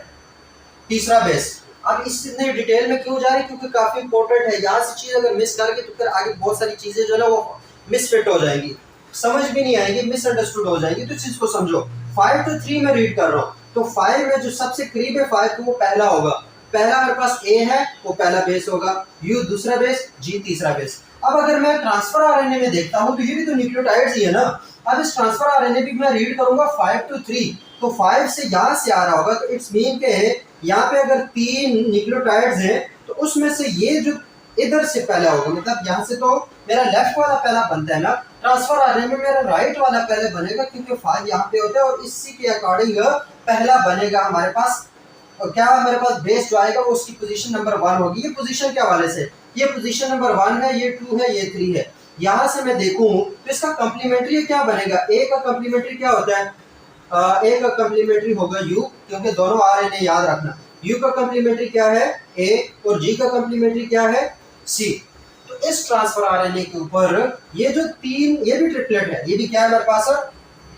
तीसरा बेस। अब इसने डिटेल में क्यों जा रही है, क्योंकि काफी इंपॉर्टेंट है। यहाँ से चीज अगर मिस करके तो फिर आगे बहुत सारी चीजें जो है ना वो मिसफिट हो जाएंगी, समझ भी नहीं आएगी, मिसअंडरस्टूड हो जाएंगी। तो चीज को समझो, 5 to 3 में रीड कर रहा हूँ, तो 5 में जो सबसे करीब है 5 को वो पहला होगा। पहला मेरे पास ए है, वो पहला बेस होगा, यू दूसरा बेस, जी तीसरा बेस। अब अगर मैं ट्रांसफर आरएनए में देखता हूँ तो ये भी तो न्यूक्लियोटाइड्स ही है ना। अब इस ट्रांसफर आरएनए भी मैं रीड करूंगा 5 to 3, तो 5 से यहाँ से आ रहा होगा, तो इट्स मीन के यहाँ पे अगर 3 न्यूक्लियोटाइड्स हैं तो उसमें से ये जो इधर से पहला होगा, मतलब यहाँ से तो मेरा लेफ्ट वाला पहला बनता है ना, ट्रांसफर आरएनए में मेरा राइट वाला पहले बनेगा, क्योंकि 5 यहाँ पे होता है और इसी के अकॉर्डिंग पहला बनेगा हमारे पास क्या हमारे पास बेस जो आएगा वो उसकी पोजीशन नंबर 1 होगी। ये पोजीशन के हवाले से, ये पोजीशन नंबर 1 है, ये 2 है, ये 3 है। यहाँ से मैं देखूं तो इसका कम्प्लीमेंट्री क्या बनेगा, ए का कम्प्लीमेंट्री क्या होता है, ए का कम्प्लीमेंट्री होगा यू, क्योंकि दोनों आरएनए याद रखना। यू का कम्प्लीमेंट्री क्या है, ए, और जी का कम्प्लीमेंट्री क्या है, सी। तो इस ट्रांसफर आरएनए के ऊपर ये जो 3, ये भी ट्रिपलेट है, ये भी क्या है हमारे पास,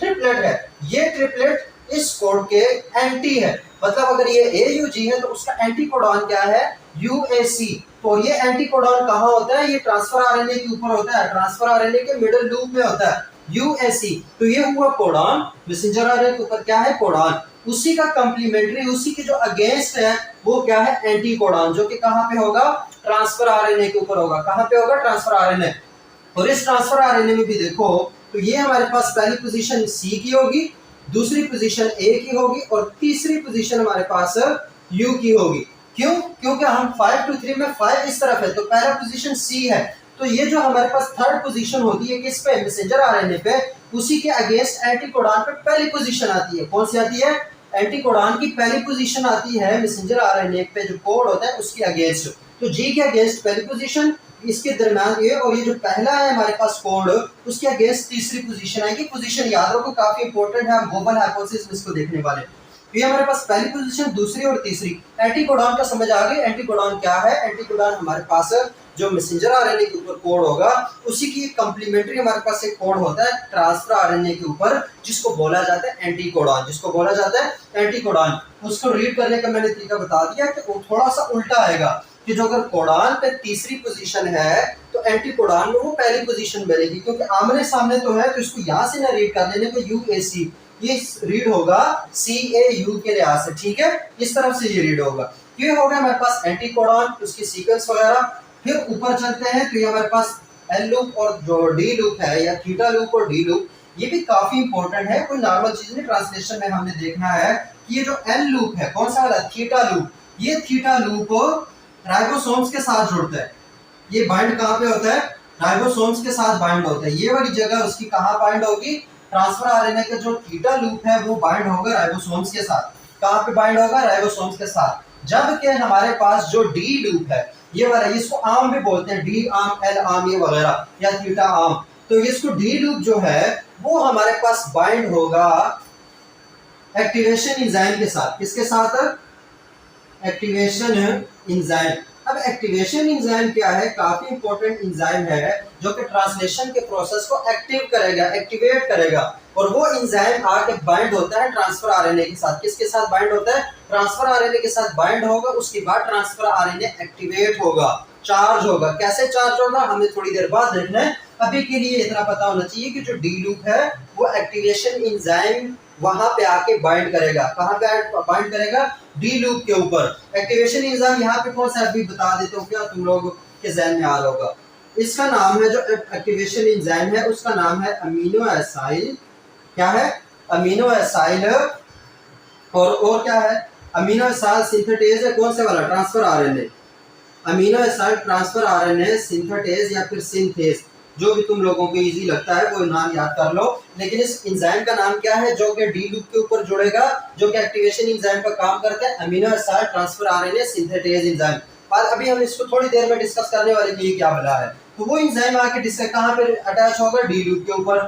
ट्रिपलेट है। ये ट्रिपलेट इस कोड के एंटी है, मतलब अगर ये AUG है तो उसका एंटी कोडॉन क्या है, UAC। तो ये एंटी कोडॉन कहाँ होता है, ये ट्रांसफर आरएनए के ऊपर होता है, ट्रांसफर आरएनए के मिडिल लूप में होता है, UAC। तो ये हुआ कोडॉन, मैसेंजर आरएनए के ऊपर क्या है, कोडॉन। उसी का कंप्लीमेंट्री, उसी के जो अगेंस्ट है वो क्या है, एंटी कोडॉन, जो कि कहाँ पे होगा, ट्रांसफर आरएनए के ऊपर होगा। कहाँ पे होगा, ट्रांसफर आरएनए। और इस ट्रांसफर आरएनए में भी देखो तो ये हमारे पास पहली पोजीशन सी की होगी, दूसरी पोजीशन ए की होगी, और तीसरी पोजीशन हमारे पास यू की होगी। क्यों, क्योंकि हम 5 to 3 में 5 इस तरफ है, तो पहला पोजीशन सी है। तो ये जो हमारे पास थर्ड पोजीशन होती है किस पे, मैसेंजर आरएनए पे, उसी के अगेंस्ट एंटी कोडॉन पे पहली पोजीशन आती है। कौन सी आती है, एंटी कोडॉन की पहली पोजीशन आती है मैसेंजर आरएनए पे, जो कोड होता है उसके अगेंस्ट। तो जी के अगेंस्ट पहली पोजीशन, इसके दरम्यान ये, और ये जो पहला है हमारे पास कोड, उसके अगेंस्ट तीसरी पोजीशन आएगी। पोजीशन याद रखो, काफी इंपॉर्टेंट है, हम गोबल हाइपोथेसिस में इसको देखने वाले। तो ये हमारे पास पहली पोजीशन, दूसरी और तीसरी। एंटी कोडॉन का समझ आ गई, एंटी कोडॉन क्या है, एंटी कोडॉन हमारे पास जो मैसेंजर आरएनए के ऊपर कोड होगा उसी की कंप्लीमेंट्री हमारे पास एक कोड होता है ट्रांसफर आरएनए के ऊपर, जिसको बोला जाता है एंटी कोडॉन, जिसको बोला जाता है एंटी कोडॉन। उसको रीड करने का मैंने तरीका बता दिया कि वो थोड़ा सा उल्टा आएगा, कि जो अगर कोडॉन पे तीसरी पोजीशन है तो एंटी कोडॉन में वो पहली पोजीशन बनेगी, क्योंकि आमने सामने तो है, तो इसको यहाँ से ना रीड कर लेने को UAC, ये रीड होगा CAU के लिहाज से, ठीक है, इस तरफ से ये रीड होगा। ये हो गया हमारे पास एंटी कोडॉन, उसकी सीक्वेंस वगैरह। फिर ऊपर चलते हैं तो ये हमारे पास एल लूप और जो डी लूप है, या थीटा लूप और डी लूप, ये भी काफी इंपॉर्टेंट है, कोई नॉर्मल चीज नहीं। ट्रांसलेशन में हमने देखना है कि ये जो एल लूप है, कौन सा वाला, थीटा लूप, ये थीटा लूप राइबोसोम्स के साथ जुड़ता है। ये बाइंड कहाँ पे होता है, राइबोसोम्स के साथ बाइंड होता है। ये वाली जगह उसकी कहाँ बाइंड होगी, ट्रांसफर आरएनए का जो थीटा लूप है वो बाइंड होगा राइबोसोम्स के साथ। कहाँ पे बाइंड होगा, राइबोसोम्स के साथ। जबकि हमारे पास जो डी लूप है, ये वाला, इसको आर्म भी बोलते हैं, डी आर्म, एल आर्म, ये वगैरह, या थीटा आर्म। तो इसको डी लूप जो है वो हमारे पास बाइंड होगा एक्टिवेशन एंजाइम के साथ। किसके साथ, एक्टिवेशन एंजाइम। अब एक्टिवेशन एंजाइम क्या है, काफी इंपॉर्टेंट एंजाइम है, जो कि ट्रांसलेशन के प्रोसेस को एक्टिव करेगा, एक्टिवेट करेगा। और वो एंजाइम आके बाइंड होता है ट्रांसफर आरएनए के साथ। किसके साथ बाइंड होता है, ट्रांसफर आरएनए के साथ बाइंड होगा। उसके बाद ट्रांसफर आरएनए एक्टिवेट होगा, चार्ज होगा। कैसे चार्ज होगा हमें थोड़ी देर बाद देखना है, अभी के लिए इतना पता होना चाहिए कि जो डी लूप है वो एक्टिवेशन एंजाइम वहां पे आके बाइंड करेगा। कहां पे बाइंड करेगा, डी लूप के ऊपर। एक्टिवेशन एंजाइम यहाँ पे कौन सा, अभी बता देता हूँ, क्या तुम लोग के जहन में आ रहा होगा। इसका नाम है, जो एक्टिवेशन एंजाइम है उसका नाम है अमीनो एसाइल। क्या है, अमीनो एसाइल। और क्या है, अमीनो एसाइल सिंथेटेज है, कौन से वाला, transfer RNA. Amino aside transfer RNA synthetase या फिर सिंथेज, जो भी तुम लोगों को इजी लगता है वो नाम याद कर लो। लेकिन इस एंजाइम का नाम क्या है, जो कि डी लूप के ऊपर जुड़ेगा, जो कि एक्टिवेशन एंजाइम का काम करता है, amino aside transfer RNA synthetase enzyme. और अभी हम इसको थोड़ी देर में डिस्कस करने वाले कि ये क्या वाला है। तो वो एंजाइम आके डिस्कस कहां पे अटैच होगा, डी लूप के ऊपर।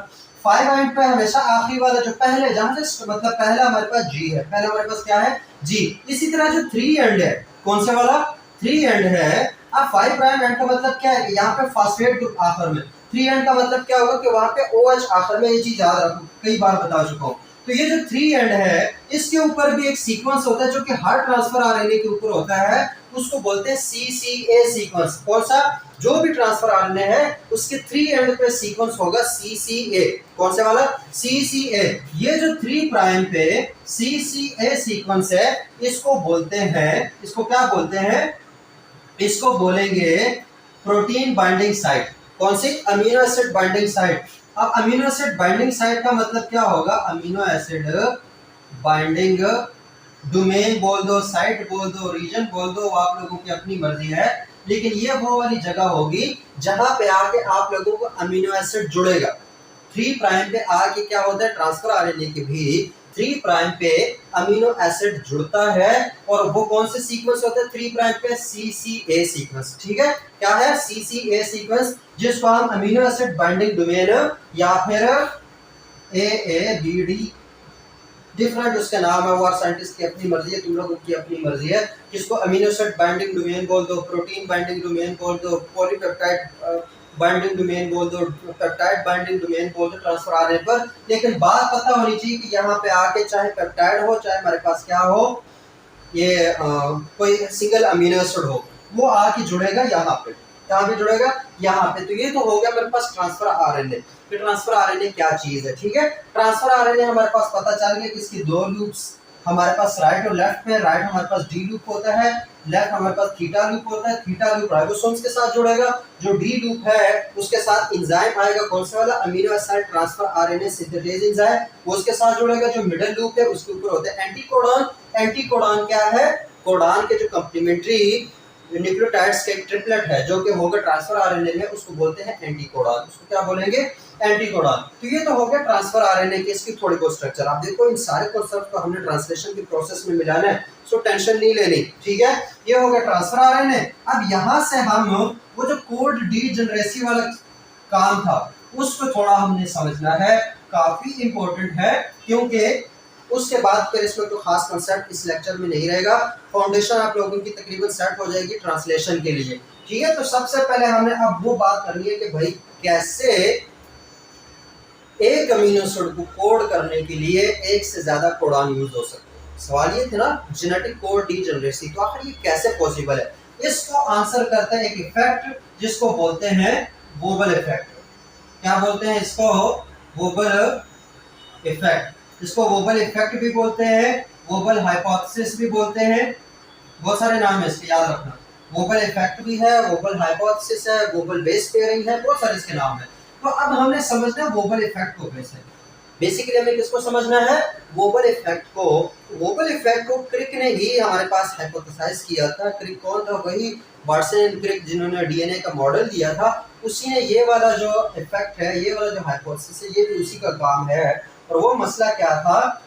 5 एंड पे हमेशा आखिरी वाला, जो पहले, जहां से मतलब पहला हमारे पास जी है, पहला हमारे पास क्या है, जी। इसी तरह जो 3 एंड है, कौन सा वाला, 3 एंड है। अब 5 प्राइम एंड का मतलब क्या है, यहाँ पे फॉस्फेट ग्रुप आखिर में। 3 एंड का मतलब क्या होगा कि वहां पे OH आखिर में। ये चीज याद रखो, कई बार बता चुका हूँ। तो ये जो 3 एंड है, इसके ऊपर भी एक सीक्वेंस होता है, जो कि हर ट्रांसफर आरएनए के ऊपर होता है, उसको बोलते हैं CCA सीक्वेंस। कौन सा, जो भी ट्रांसफर आरएनए है उसके 3 एंड पे सीक्वेंस होगा CCA। कौन से वाला, CCA। ये जो 3 प्राइम पे CCA सीक्वेंस है, इसको बोलते हैं, इसको क्या बोलते हैं, इसको बोलेंगे प्रोटीन बाइंडिंग साइट। कौन सी, अमीनो एसिड बाइंडिंग साइट। अब अमीनो एसिड बाइंडिंग साइट का मतलब क्या होगा, अमीनो एसिड बाइंडिंग डोमेन बोल दो, साइट बोल दो, रीजन बोल दो, आप लोगों की अपनी मर्जी है। लेकिन ये वो वाली जगह होगी जहां पे आके आप लोगों को अमीनो एसिड जुड़ेगा। 3 प्राइम पे आके क्या होता है, ट्रांसफर आरएनए के भी 3 प्राइम पे अमीनो एसिड जुड़ता है और वो कौन से सीक्वेंस होते हैं 3 प्राइम पे CCA सीक्वेंस। ठीक है, क्या है CCA सीक्वेंस, जिसको हम अमीनो एसिड बाइंडिंग डोमेन या फिर AABD डिफरेंट उसका नाम है, वो साइंटिस्ट की अपनी मर्जी है, तुम लोगों की अपनी मर्जी है, किसको अमीनो एसिड बाइंडिंग डोमेन बोल दो, प्रोटीन बाइंडिंग डोमेन बोल दो, पॉलीपेप्टाइड बाइंडिंग डोमेन बोल दो, पेप्टाइड बाइंडिंग डोमेन बोल दो ट्रांसफर आरएनए पर। लेकिन बात पता होनी चाहिए कि यहाँ पे आके चाहे पेप्टाइड हो चाहे हमारे पास क्या हो, ये कोई सिंगल अमीनो एसिड हो, वो आके जुड़ेगा यहाँ पे, कहाँ पे जुड़ेगा, यहाँ पे। तो ये तो हो गया मेरे पास ट्रांसफर आरएनए। कि ट्रांसफर आरएनए क्या चीज है। ठीक है, ट्रांसफर आरएनए हमारे पास पता चल गया कि इसकी दो लूप्स हमारे पास राइट और लेफ्ट में, राइट हमारे पास डी लूप होता है, लेफ्ट हमारे पास थीटा लूप होता है। थीटा लूप राइबोसोम्स के साथ जुड़ेगा, जो डी लूप है उसके साथ एंजाइम आएगा, कौन सा वाला, amino acid transfer RNA syntheses enzyme, वो उसके साथ जुड़ेगा। जो मिडिल लूप है उसके ऊपर होता है एंटीकोडॉन। एंटीकोडॉन क्या है, कोडॉन के जो कॉम्प्लीमेंट्री न्यूक्लियोटाइड्स का एक ट्रिपलेट है जो कि होगा ट्रांसफर आरएनए में, उसको बोलते हैं एंटीकोडॉन। उसको क्या बोलेंगे, एंटीकोडॉन। तो ये तो हो गया ट्रांसफर आरएनए की इसकी थोड़ी बहुत स्ट्रक्चर। आप देखो इन सारे कॉन्सेप्ट को हमने ट्रांसलेशन की प्रोसेस में मिलाना है, सो टेंशन नहीं लेनी। ठीक है, ये हो गया ट्रांसफर आरएनए। अब यहाँ से हम वो जो कोड डीजनरेसी वाला काम था उसको थोड़ा हमने समझना है, काफी इंपॉर्टेंट है, क्योंकि उसके बाद फिर इसमें तो खास कंसेप्ट इस लेक्चर में नहीं रहेगा, फाउंडेशन आप लोगों की तकरीबन सेट हो जाएगी ट्रांसलेशन के लिए। ठीक है, तो सबसे पहले हमने अब वो बात करनी है कि भाई कैसे एक अमीनो एसिड को कोड करने के लिए एक से ज्यादा कोडॉन यूज हो सकते हैं। सवाल ये था ना, जेनेटिक कोड डीजनरेसी, तो आखिर ये कैसे पॉसिबल है। इसको आंसर करता है एक इफेक्ट जिसको बोलते हैं वोबल इफेक्ट। क्या बोलते हैं इसको, वोबल इफेक्ट। इसको वोबल इफेक्ट भी बोलते हैं, वोबल हाइपोथेसिस भी बोलते हैं, बहुत सारे नाम है इसके, याद रखना। वोबल इफेक्ट भी है, वोबल हाइपोथेसिस है, वोबल बेस पेयरिंग है, बहुत सारे इसके नाम है। तो अब हमने समझना है वोबल इफेक्ट को कैसे। बेसिकली हमें किसको समझना है, वोबल इफेक्ट को। वोबल इफेक्ट को क्रिक ने ही हमारे पास हाइपोथेसाइज किया था। क्रिक कौन था, वही वाटसन क्रिक जिन्होंने डीएनए का मॉडल दिया था, उसी ने ये वाला जो इफेक्ट है, ये वाला जो हाइपोथेसिस है, ये भी उसी का काम है। और वो मसला क्या था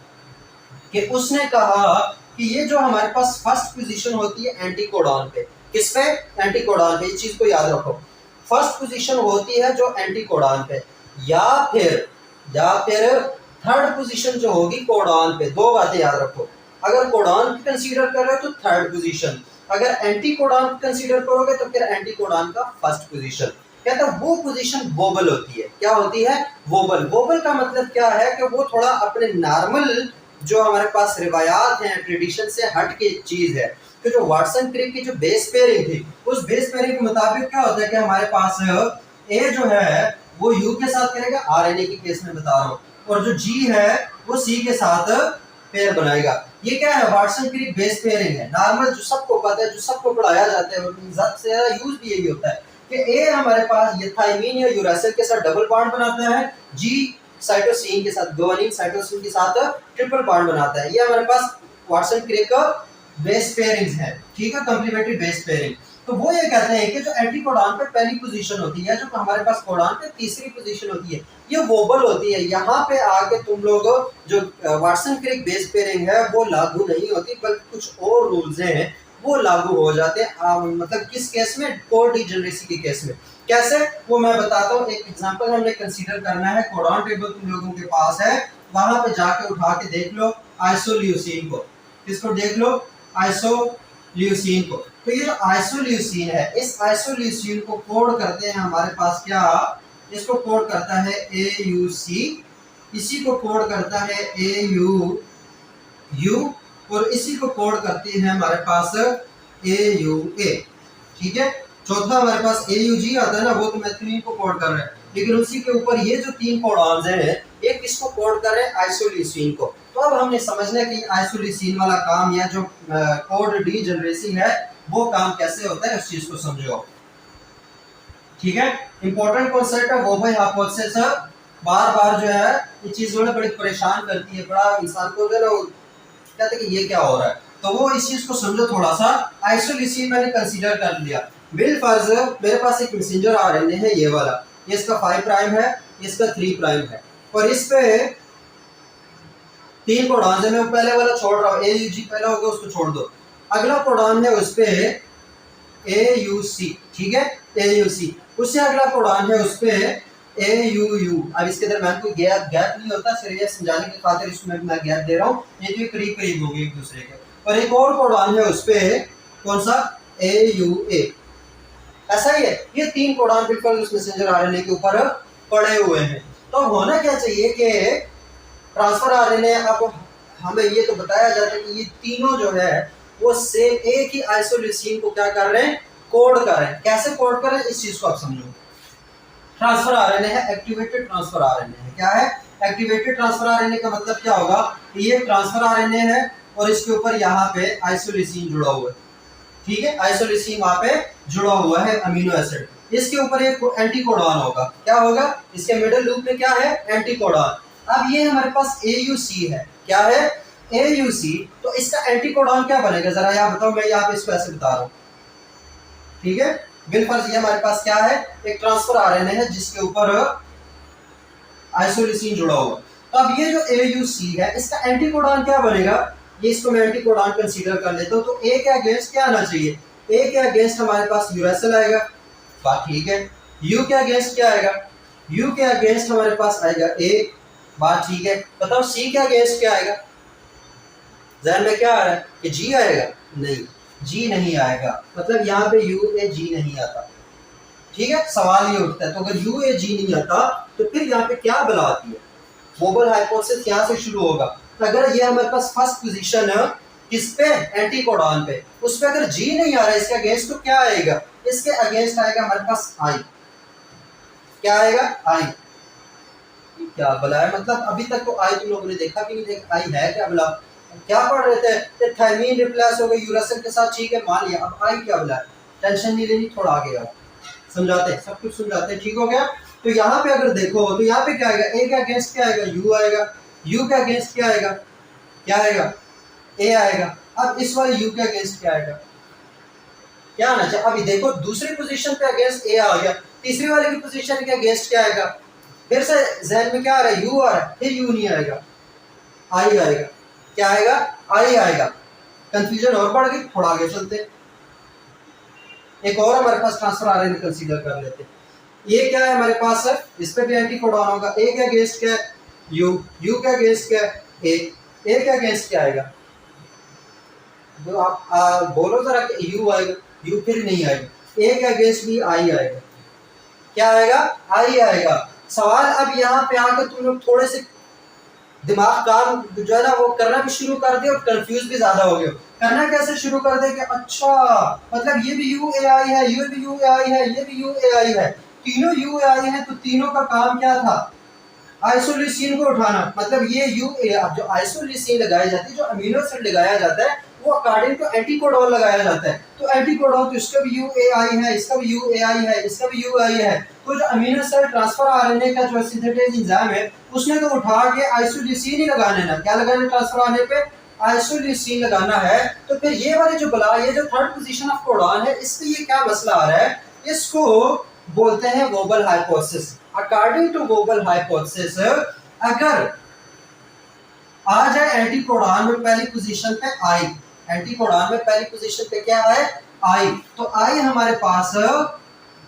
कि उसने कहा कि ये जो हमारे पास फर्स्ट पोजीशन होती है एंटीकोडॉन पे, किस पे, एंटीकोडॉन पे, इस चीज को याद रखो। फर्स्ट पोजीशन होती है जो एंटीकोडॉन पे, या फिर थर्ड पोजीशन जो होगी कोडॉन पे। दो बातें याद रखो, अगर कोडॉन की कंसीडर कर रहे हो तो थर्ड पोजीशन, अगर एंटीकोडॉन कंसीडर करोगे तो फिर एंटीकोडॉन का फर्स्ट पोजीशन। कहता है वो पोजीशन वोबल होती है। क्या होती है, वोबल। वोबल का मतलब क्या है कि वो थोड़ा अपने नॉर्मल जो हमारे पास रिवायात हैं, ट्रेडिशन से हट के चीज है। तो जो वाटसन क्रिक की जो बेस पेयरिंग थी, उस बेस पेयरिंग के मुताबिक क्या होता है कि हमारे पास ए जो है वो यू के साथ करेगा, आरएनए के केस में बता रहा हूँ, और जो जी है वो सी के साथ पेयर बनाएगा। ये क्या है, वाटसन क्रिक बेस पेयरिंग है। नॉर्मल जो सबको पता है, जो सबको पढ़ाया जाता है, सबसे ज्यादा यूज भी यही होता है कि ए हमारे पास ये थाइमीन या यूरासिल के साथ डबल बॉन्ड बनाता है, जी साइटोसिन के साथ, गुआनिन साइटोसिन के साथ ट्रिपल बॉन्ड बनाता है। ये हमारे पास वाटसन क्रिक का बेस पेयरिंग्स है। ठीक है, कंप्लीमेंट्री बेस पेयरिंग। तो वो ये कहते हैं कि जो एंटीकोडॉन पे पहली पोजीशन होती है, जो हमारे पास कोडॉन पे तीसरी पोजीशन होती है, ये वोबल होती है। यहाँ पे आके तुम लोग जो वाटसन क्रिक बेस पेयरिंग है वो लागू नहीं होती, बल्कि कुछ और रूल्स हैं वो लागू हो जाते हैं। मतलब किस केस में, कोड डीजनरेसी के केस में। कैसे, वो मैं बताता हूँ। एक एग्जांपल हमने कंसीडर करना है, कोडॉन टेबल तुम लोगों के पास है, वहां पे जाके उठा के देख लो आइसोल्यूसिन को। किसको देख लो, आइसोल्यूसिन को। तो ये जो आइसोल्यूसिन है, इस आइसोल्यूसिन को कोड करते हैं हमारे पास क्या, इसको कोड करता है AUC, इसी को कोड करता है AUU, और इसी को कोड करती है हमारे पास AUA। ठीक है, चौथा हमारे पास AUG आता है ना, वो तो मैथिलीन को कोड कर रहे हैं, लेकिन उसी के ऊपर ये जो तीन कोडॉन्स हैं, ये किसको कोड कर रहे हैं, आइसोल्यूसिन को। तो अब हमने समझना है कि आइसोल्यूसिन वाला काम या जो कोड डीजनरेसी है वो काम कैसे होता है, उस चीज को समझो। ठीक है, इंपॉर्टेंट कॉन्सेप्ट है वोबल हाइपोथेसिस। बार बार जो है ये चीज जो है बड़ी परेशान करती है, बड़ा इंसान को जो है कहते हैं कि ये क्या हो रहा है, तो वो इस चीज को समझो थोड़ा सा। आइसोल्यूसिन मैंने कंसीडर कर लिया। बिल फर्ज मेरे पास एक मैसेंजर आरएनए है, ये वाला, ये इसका 5 प्राइम है, इसका 3 प्राइम है, और इस पे तीन कोडान है, मैं पहले वाला छोड़ रहा हूँ, AUG पहला हो गया उसको छोड़ दो। अगला कोडान है उस पे AUC, ठीक है, AUC। उससे अगला कोडान है उस पे AUU। अब इसके दरम्यान कोई गैप नहीं होता, सिर्फ ये समझाने की खातिर इसमें मैं गैप दे रहा हूँ, ये तो करीब करीब होंगे एक दूसरे के। और एक और कोडान है उस पे कौन सा, AUA। ऐसा ही है, ये तीन कोडान बिल्कुल उस मैसेंजर आरएनए के ऊपर पड़े हुए हैं। तो होना क्या चाहिए कि ट्रांसफर आरएनए, अब हमें ये तो बताया जाता है कि ये तीनों जो है वो सेम एक ही आइसोल्यूसिन को क्या कर रहे हैं, कोड कर रहे हैं। कैसे कोड कर रहे हैं इस चीज को आप समझो। ट्रांसफर आरएनए है, एक्टिवेटेड ट्रांसफर आरएनए है। क्या है, एक्टिवेटेड ट्रांसफर आरएनए का मतलब क्या होगा, ये ट्रांसफर आरएनए है और इसके ऊपर यहाँ पे आइसोल्यूसिन जुड़ा हुआ है, ठीक है, आइसोल्यूसिन वहां पे जुड़ा हुआ है अमीनो एसिड। इसके ऊपर एक एंटीकोडॉन होगा, क्या होगा, इसके मिडिल लूप में क्या है, एंटीकोडॉन। अब ये हमारे पास AUC है, क्या है, AUC। तो इसका एंटीकोडॉन क्या बनेगा जरा यहाँ बताओ, मैं यहाँ पे इसको ऐसे बता रहा हूँ, ठीक है। बिलफर्ज ये हमारे पास क्या है, एक ट्रांसफर आरएनए है जिसके ऊपर आइसोल्यूसिन जुड़ा हुआ। तो अब ये जो AUC है इसका एंटीकोडॉन क्या बनेगा, ये इसको मैं एंटीकोडॉन कंसीडर कर लेता हूँ। तो A के अगेंस्ट क्या आना चाहिए, A के अगेंस्ट हमारे पास यूरेसिल आएगा, बात ठीक है। U के अगेंस्ट क्या आएगा, U के अगेंस्ट हमारे पास आएगा A, बात ठीक है। बताओ C के अगेंस्ट क्या आएगा, ज़हन में क्या आ रहा है कि G आएगा, नहीं G नहीं आएगा, मतलब यहाँ पे UAG नहीं आता, ठीक है। सवाल ये उठता है, तो अगर UAG नहीं आता तो फिर यहाँ पे क्या बला आती है, वोबल हाइपोथेसिस यहाँ से शुरू होगा। तो अगर ये हमारे पास फर्स्ट पोजीशन है किस पे, एंटीकोडॉन पे, उस पे अगर G नहीं आ रहा है इसके अगेंस्ट तो क्या आएगा, इसके अगेंस्ट आएगा हमारे पास I। क्या आएगा, I। क्या बला है, मतलब अभी तक तो I तुम लोगों ने देखा कि नहीं देखा, I है क्या बला, क्या पढ़ रहे थे, थायमीन रिप्लेस हो गई यूरासिल के साथ, ठीक है मान लिया। अब I क्या बला है, टेंशन नहीं लेनी, थोड़ा आगे आओ, समझाते हैं, सब कुछ समझाते हैं, ठीक हो गया। तो यहाँ पे अगर देखो तो यहाँ पे क्या आएगा, A के अगेंस्ट क्या आएगा, U आएगा, U के अगेंस्ट क्या आएगा, क्या आएगा, A आएगा। अब इस वाले U के अगेंस्ट क्या आएगा, क्या आना चाहिए। अभी देखो दूसरी पोजीशन पे अगेंस्ट A आ गया, तीसरी वाले की पोजीशन के अगेंस्ट क्या आएगा, फिर से जहन में क्या आ रहा है, U आ रहा है, फिर U नहीं आएगा, I आएगा। क्या आएगा, I आएगा। कंफ्यूजन और बढ़ गई, थोड़ा आगे चलते, एक और हमारे पास ट्रांसफर आरएनए कंसीडर कर लेते हैं। ये क्या है हमारे पास है, इस पे भी एंटीकोडॉन होगा। A के अगेंस्ट क्या है, U, U के अगेंस्ट क्या है, A के अगेंस्ट क्या आएगा, जो आप बोलो जरा कि U आएगा, U फिर नहीं आएगा। A के अगेंस्ट भी I आएगा, क्या आएगा, I आएगा। सवाल अब यहाँ पे आकर तुम लोग थोड़े से दिमाग काम जो है ना वो करना भी शुरू कर दे और कंफ्यूज भी ज्यादा हो गए। करना कैसे शुरू कर दे कि अच्छा मतलब ये भी UAI है, ये भी UAI है, ये भी UAI है, तीनों UAI है, तो तीनों का काम क्या था, आइसोल्यूसिन को उठाना। मतलब ये UAI जो आइसोल्यूसिन लगाई जाती है, जो अमीनो एसिड लगाया जाता है वो अकॉर्डिंग टू एंटीकोडॉन लगाया जाता है। तो एंटीकोडॉन तो इसका भी UAI है, इसका भी UAI है, इसका भी UAI है। तो जो अमीनो एसिड ट्रांसफर आरएनए का जो सिंथेटिक एंजाइम है उसने तो उठा के आइसोल्यूसिन ही लगाने ना, क्या लगाना ट्रांसफर आरएनए पे, आइसोल्यूसिन लगाना है। तो फिर ये वाली जो बला, ये जो थर्ड पोजीशन ऑफ कोडॉन है, इस पे ये क्या मसला आ रहा है, इसको बोलते हैं wobble hypothesis. According to wobble hypothesis अगर आ जाए एंटीकोडॉन में पहली पोजीशन पे I, एंटीकोडॉन में पहली पोजीशन पे क्या है, I, तो I हमारे पास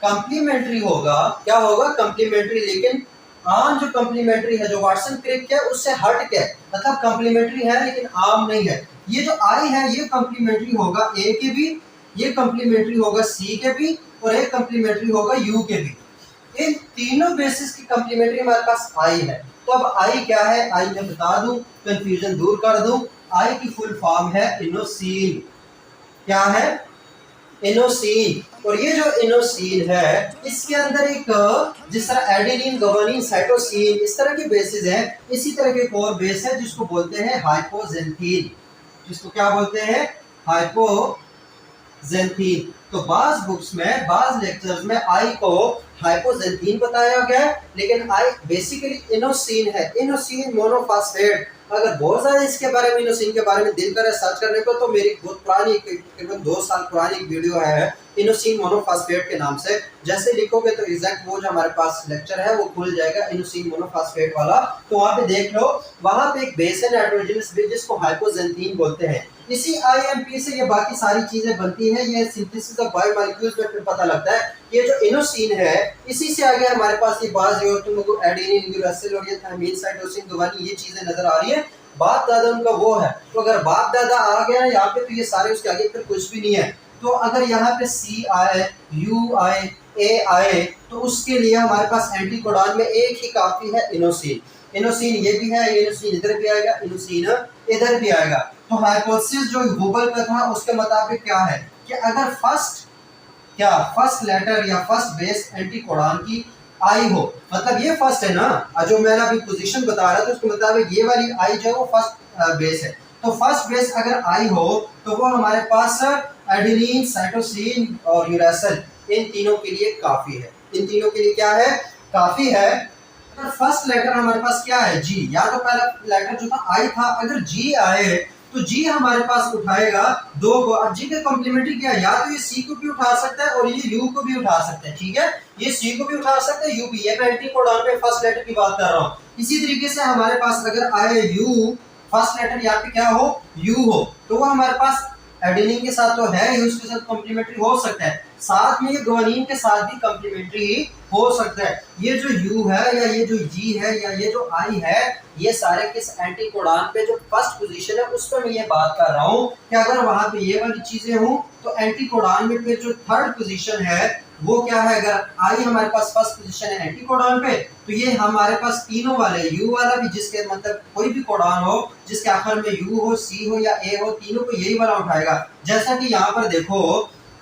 कंप्लीमेंट्री होगा, क्या होगा, कंप्लीमेंट्री। लेकिन आम जो कंप्लीमेंट्री है, जो वाटसन क्रिक है उससे हट के, मतलब कंप्लीमेंट्री है लेकिन आम नहीं है। ये जो I है ये कंप्लीमेंट्री होगा A के भी, ये कंप्लीमेंट्री होगा C के भी, और एक कंप्लीमेंट्री होगा U के भी। इन तीनों बेसिस की कंप्लीमेंट्री हमारे पास I है। तो अब I क्या है, I मैं बता दूं, कंफ्यूजन दूर कर दूं। I की फुल फॉर्म है इनोसिन। क्या है, इनोसिन। और ये जो इनोसिन है इसके अंदर एक, जिस तरह एडेनिन, गुआनिन, साइटोसिन इस तरह के बेसिस हैं, इसी तरह के एक और बेस है जिसको बोलते हैं हाइपोजेंथीन। जिसको क्या बोलते हैं, हाइपोजेंथीन। तो बाज बुक्स में, बाज लेक्चर्स में I को हाइपोजेंथीन बताया गया है, लेकिन I बेसिकली इनोसिन है। इनोसिन मोनोफॉस्फेट अगर बहुत ज़्यादा इसके बारे में इनोसिन के बारे में दिल करे सर्च करने को, तो मेरी बहुत पुरानी तकरीबन 2 साल पुरानी एक वीडियो है इनोसिन मोनोफॉस्फेट के नाम से। जैसे लिखोगे तो एग्जैक्ट वो जो हमारे पास लेक्चर है वो खुल जाएगा इनोसिन मोनोफॉस्फेट वाला, तो वहाँ पे देख लो। वहाँ पे एक बेस है नाइट्रोजनस बेस जिसको हाइपोजेंथीन बोलते हैं। इसी आईएमपी से ये बाकी सारी चीजें बनती हैं। ये सिंथेसिस ऑफ बायोमोलिक्यूल्स में फिर पता लगता है ये जो इनोसिन है इसी से आगे हमारे पास ये बाज तुमको एडेनिन यूरासिल और ये थायमीन साइटोसिन गुआनिन ये चीजें नजर आ रही है। बाप दादा उनका वो है, तो अगर बाप दादा आ गया यहाँ पे तो ये सारे उसके आगे फिर कुछ भी नहीं है। तो अगर यहाँ पे सी आए, यू आए, ए आए, तो उसके लिए हमारे पास एंटीकोडॉन में एक ही काफी है इनोसिन। इनोसिन ये भी है, इनोसिन इधर भी आएगा, इनोसिन इधर भी आएगा। तो हाइपोथेसिस जो गूगल पे था उसके मुताबिक क्या है कि अगर फर्स्ट लेटर या फर्स्ट बेस एंटीकोडॉन की आई हो, मतलब ये फर्स्ट है ना, जो मैंने अभी पोजीशन बता रहा था उसके मुताबिक ये वाली आई जो है वो फर्स्ट बेस है। तो फर्स्ट बेस अगर आई हो तो वो हमारे पास एडेनिन, साइटोसिन और यूरासिल इन तीनों के लिए काफी है। इन तीनों के लिए क्या है? काफी है। अगर फर्स्ट लेटर हमारे पास क्या है? जी, या तो पहला लेटर जो था आई था, अगर जी आए तो जी हमारे पास उठाएगा दो को। अब जी का कॉम्प्लीमेंट्री क्या है? या तो ये सी को भी उठा सकता है और ये यू को भी उठा सकता है। ठीक है, ये सी को भी उठा सकता है, यू भी। ये मैं एंटीकोडॉन पे फर्स्ट लेटर की बात कर रहा हूँ। इसी तरीके से हमारे पास अगर आए यू, फर्स्ट लेटर यहाँ पे क्या हो? यू हो, तो वो हमारे पास एडेनिन के साथ तो है ही, उसके साथ कॉम्प्लीमेंट्री हो सकता है, साथ में ये गुआनिन के साथ भी कॉम्प्लीमेंट्री हो सकता है। ये जो यू है या ये जो जी है या ये जो आई है, ये सारे किस एंटीकोडॉन पे जो फर्स्ट पोजीशन है उस पर मैं ये बात कर रहा हूँ कि अगर वहां पे ये वाली चीजें हों तो एंटीकोडॉन में फिर जो थर्ड पोजीशन है वो क्या है? अगर आई हमारे पास फर्स्ट पोजीशन है एंटीकोडॉन पे, तो ये हमारे पास तीनों वाले यू वाला भी, जिसके मतलब कोई भी कोडॉन हो जिसके आखिर में यू हो, सी हो या ए हो, तीनों को यही वाला उठाएगा। जैसा कि यहाँ पर देखो,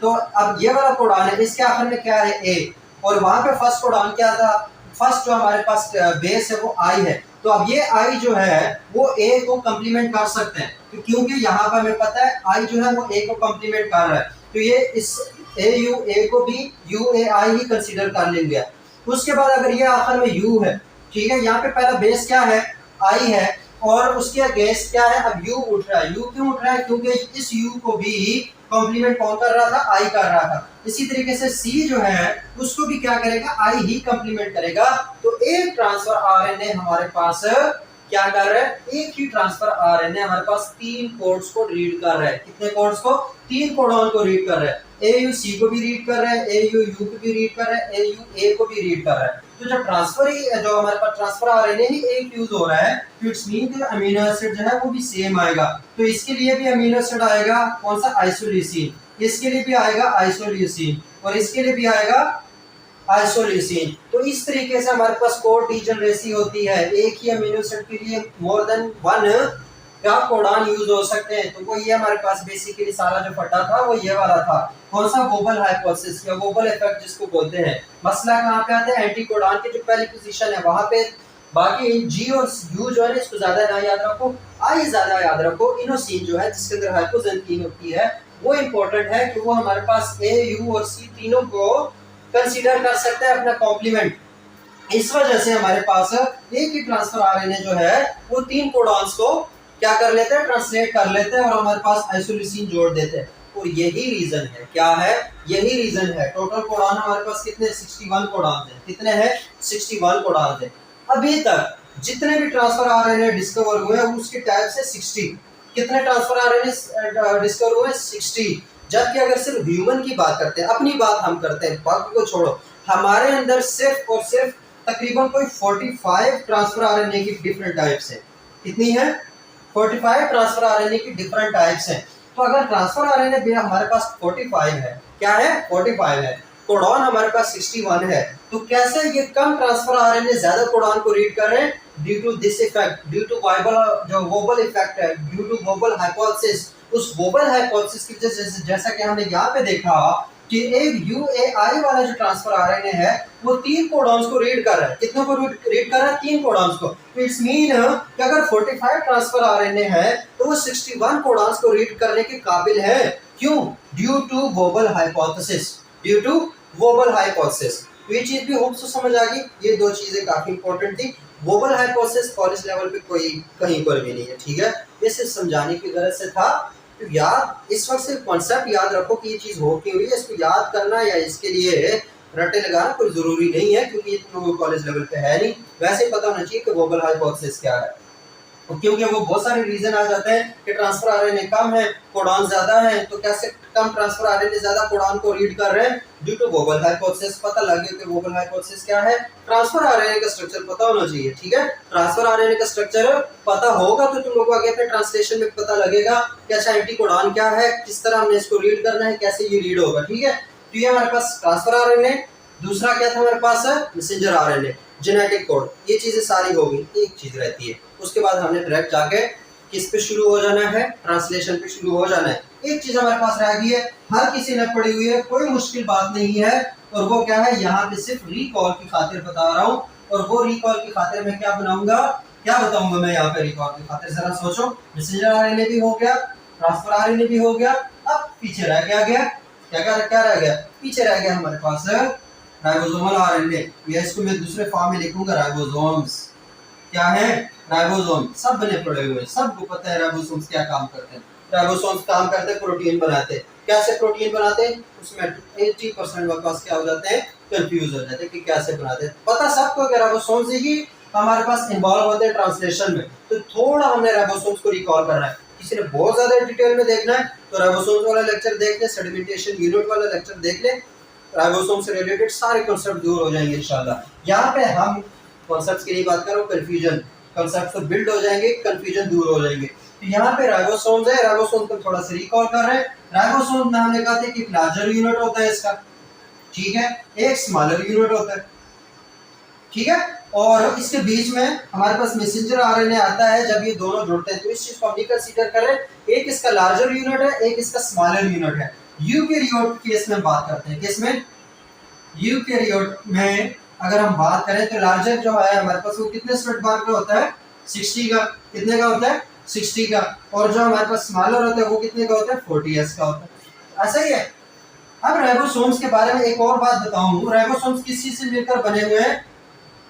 तो अब ये वाला कोडॉन है, इसके आखिर में क्या है? ए। और वहां पे फर्स्ट कोडॉन क्या था? फर्स्ट जो हमारे पास बेस है वो आई है। तो अब ये आई जो है वो ए को कंप्लीमेंट कर सकते हैं, तो क्योंकि यहाँ पर हमें पता है आई जो है वो ए को कंप्लीमेंट कर रहा है, तो ये इस ए यू ए को भी U A I he consider कर लेंगे। उसके बाद अगर ये आखिर में यू है, ठीक है, यहाँ पे पहला बेस क्या है? आई है, और उसके अगेंस्ट क्या है? अब यू उठ रहा है। यू क्यों उठ रहा है? क्योंकि इस यू को भी कॉम्प्लीमेंट कौन कर रहा था? आई कर रहा था। इसी तरीके से सी जो है उसको भी क्या करेगा? आई ही कॉम्प्लीमेंट करेगा। तो एक ट्रांसफर आरएनए हमारे पास क्या कर रहा है? एक ही ट्रांसफर आरएनए हमारे पास 3 कोड्स को रीड कर रहा है। कितने कोड्स को? 3 कोडॉन को रीड कर रहा है। एयू सी को भी रीड कर रहा है, एयू यू को भी रीड कर रहा है, एयू ए को भी रीड कर रहा है। तो जब ट्रांसफर ही जो हमारे पास ट्रांसफर आरएनए ही एक यूज हो रहा है, तो इट्स मीन कि अमीनो एसिड जो है वो भी सेम आएगा। तो इसके लिए भी अमीनो एसिड आएगा कौन सा? आइसोल्यूसिन। इसके लिए भी आएगा आइसोल्यूसिन, और इसके लिए भी आएगा आइसोल्यूसिन। तो इस तरीके से हमारे पास कोड डीजनरेसी होती है। एक ही अमीनो एसिड के लिए मोर देन वन क्या कोडॉन यूज हो सकते हैं। तो वो ये हमारे पास बेसिकली सारा जो फटा था वो ये वाला था। कौन सा? वोबल हाइपोथेसिस या वोबल इफेक्ट जिसको बोलते हैं। मसला कहाँ पे आता है? एंटीकोडॉन की जो पहली पोजीशन है वहां पे। बाकी जी और यू जो है ना इसको ज्यादा ना याद रखो, आई ज्यादा याद रखो। इनोसिन जो है जिसके अंदर हाइपोजेंथीन होती है वो इंपॉर्टेंट है कि वो हमारे पास ए, यू और सी तीनों को कंसीडर कर सकते हैं अपना कॉम्प्लीमेंट। इस वजह से हमारे पास एक ही ट्रांसफर आरएनए जो है वो 3 कोडॉन्स को क्या कर लेते हैं? ट्रांसलेट कर लेते हैं और हमारे पास आइसोल्यूसिन जोड़ देते हैं। और यही रीजन है, क्या है? यही रीजन है। टोटल कोडॉन हमारे पास कितने? 61 कोडॉन है। कितने हैं? 61 कोडॉन है। अभी तक जितने भी ट्रांसफर आरएनए डिस्कवर हुए हैं उसके टाइप से 60। कितने ट्रांसफर आरएनए डिस्कवर हुए? 60। जबकि अगर सिर्फ ह्यूमन की बात करते हैं, अपनी बात हम करते हैं, बाकी को छोड़ो, हमारे अंदर सिर्फ और सिर्फ तकरीबन कोई 45 ट्रांसफर आरएनए की डिफरेंट टाइप्स है। कितनी है? 45 ट्रांसफर आरएनए की डिफरेंट टाइप्स हैं। तो अगर ट्रांसफर आरएनए हमारे पास 45 है, क्या है? 45 है, कोडॉन हमारे पास 61 है, तो कैसे ये कम ट्रांसफर आरएनए ज्यादा कोडॉन को रीड कर रहे हैं? Due to this effect, due to wobble effect है, ड्यू टू वोबल हाइपोथेसिस। उस वोबल हाइपोथेसिस की वजह से जैसा कि हमने यहाँ पे देखा कि एक यूएआई वाला जो ट्रांसफर आरएनए है वो 3 कोडॉन्स को रीड कर रहा है। कितनों को रीड कर रहा है? 3 कोडॉन्स को। तो इट्स मीन कि अगर 45 ट्रांसफर आरएनए है तो वो 61 कोडॉन्स को रीड करने के काबिल है। क्यों? Due to wobble hypothesis, due to wobble hypothesis. तो ये चीज भी होप से समझ आ गई। ये दो चीजें काफी इंपॉर्टेंट थी। वोबल हाइपोथेसिस कॉलेज लेवल पे कोई कहीं पर भी नहीं है, ठीक है। ये सिर्फ समझाने की गरज से था। तो याद इस वक्त सिर्फ कॉन्सेप्ट याद रखो कि ये चीज़ हो क्यों हुई है, इसको याद करना या इसके लिए रटे लगाना कोई ज़रूरी नहीं है, क्योंकि ये तुम लोगों को कॉलेज लेवल पे है नहीं। वैसे ही पता होना चाहिए कि वोबल हाइपोथेसिस क्या है, क्योंकि वो बहुत सारे रीजन आ जाते हैं कि ट्रांसफर आरएनए कम है, कोडॉन ज्यादा है, तो कैसे कम ट्रांसफर आरएनए ज्यादा कोडॉन को रीड कर रहे हैं, ड्यू टू वोबल हाइपोथेसिस। पता लग गया कि वोबल हाइपोथेसिस क्या है, ट्रांसफर आरएनए का स्ट्रक्चर पता होना चाहिए, ठीक है। ट्रांसफर आरएनए का स्ट्रक्चर पता होगा तो तुम लोगों को आगे अपने ट्रांसलेशन में पता लगेगा कि अच्छा एंटीकोडॉन क्या है, किस तरह हमने इसको रीड करना है, कैसे ये रीड होगा, ठीक है। तो ये हमारे पास ट्रांसफर आरएनए, दूसरा क्या था हमारे पास मैसेंजर आरएनए, जेनेटिक कोड, ये चीजें सारी होगी, एक चीज रहती है। उसके बाद हमने डायरेक्ट जाके किस पे शुरू हो जाना है, ट्रांसलेशन पे शुरू हो जाना है। एक चीज हमारे पास रह गई है, हर किसी ने पढ़ी हुई है, कोई मुश्किल बात नहीं है, और वो क्या है, यहाँ पे सिर्फ रिकॉल की खातिर बता रहा हूँ। और वो रिकॉल की खातिर मैं क्या बनाऊंगा, क्या बताऊंगा मैं यहाँ पे रिकॉल की खातिर, जरा सोचो। मैसेंजर आरएनए भी हो गया, ट्रांसफर आरएनए भी हो गया, अब पीछे रह गया क्या रह गया, पीछे रह गया हमारे पास राइबोसोमल आरएनए, या इसको मैं दूसरे फॉर्म में लिखूंगा राइबोसोम्स। क्या है, राइबोसोम। सब बने पड़े हुए, सबको पता है राइबोसोम्स क्या काम करते हैं। राइबोसोम्स काम करते हैं, प्रोटीन बनाते हैं। कैसे प्रोटीन बनाते हैं, उसमें 80% वर्कर्स क्या हो जाते हैं, कंफ्यूज हो जाते हैं कि कैसे बनाते हैं। पता सबको कि राइबोसोम्स ही हमारे पास इन्वॉल्व होते हैं ट्रांसलेशन में, तो थोड़ा हमने राइबोसोम्स को रिकॉल करना है। किसी ने बहुत ज्यादा डिटेल में देखना है तो राइबोसोम्स वाला लेक्चर देख ले, सेडिमेंटेशन यूनिट वाला लेक्चर देख ले, राइबोसोम से रिलेटेड सारे कॉन्सेप्ट दूर हो जाएंगे इंशाल्लाह। यहाँ पे हम कॉन्सेप्ट्स की नहीं बात करो, कंफ्यूजन, कॉन्सेप्ट तो बिल्ड हो जाएंगे, कंफ्यूजन दूर हो जाएंगे। तो यहाँ पे राइबोसोम्स है, राइबोसोम को थोड़ा सा रिकॉल कर रहे हैं। राइबोसोम में हमने कहा था कि एक लार्जर यूनिट होता है इसका, ठीक है, एक स्मॉलर यूनिट होता है, ठीक है। और इसके बीच में हमारे पास मैसेंजर आरएनए आता है। जब ये दोनों जुड़ते हैं तो इस चीज को हम नहीं कंसीडर करें, एक इसका लार्जर यूनिट है, एक इसका स्मॉलर यूनिट है। यूकैरियोट केस में बात करते हैं, किसमें, यूकैरियोट में अगर हम बात करें तो लार्जर जो है हमारे पास वो कितने स्प्लिट बार का होता है, 60 का। कितने का होता है, 60 का। और जो हमारे पास स्मॉलर होता है वो कितने का होता है, 40s का होता है। ऐसा ही है। अब राइबोसोम्स के बारे में एक और बात बताऊं, राइबोसोम्स किस चीज से मिलकर बने हुए हैं,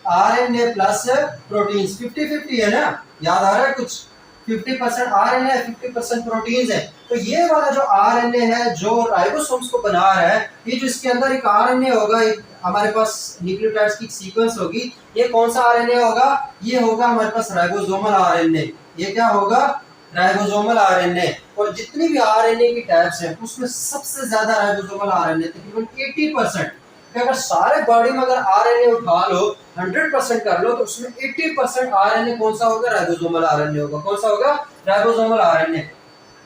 आरएनए प्लस प्रोटीन्स, 50-50 है ना, याद आ रहा है कुछ, 50% आरएनए 50% प्रोटीन्स है। तो ये वाला जो आरएनए है जो राइबोसोम्स को बना रहा है, ये जो इसके अंदर एक आरएनए होगा, एक हमारे पास न्यूक्लियोटाइड्स की सीक्वेंस होगी, ये कौन सा आरएनए होगा, ये होगा हमारे पास राइबोसोमल आरएनए। ये क्या होगा, राइबोसोमल आरएनए। और जितनी भी आरएनए की टाइप्स हैं उसमें सबसे ज्यादा राइबोसोमल आरएनए, तकरीबन 80%। अगर सारे बॉडी में अगर आरएनए उठा लो, 100% कर लो, तो उसमें 80% आरएनए कौन सा होगा, राइबोसोमल आरएनए होगा। कौन सा होगा, राइबोसोमल आरएनए।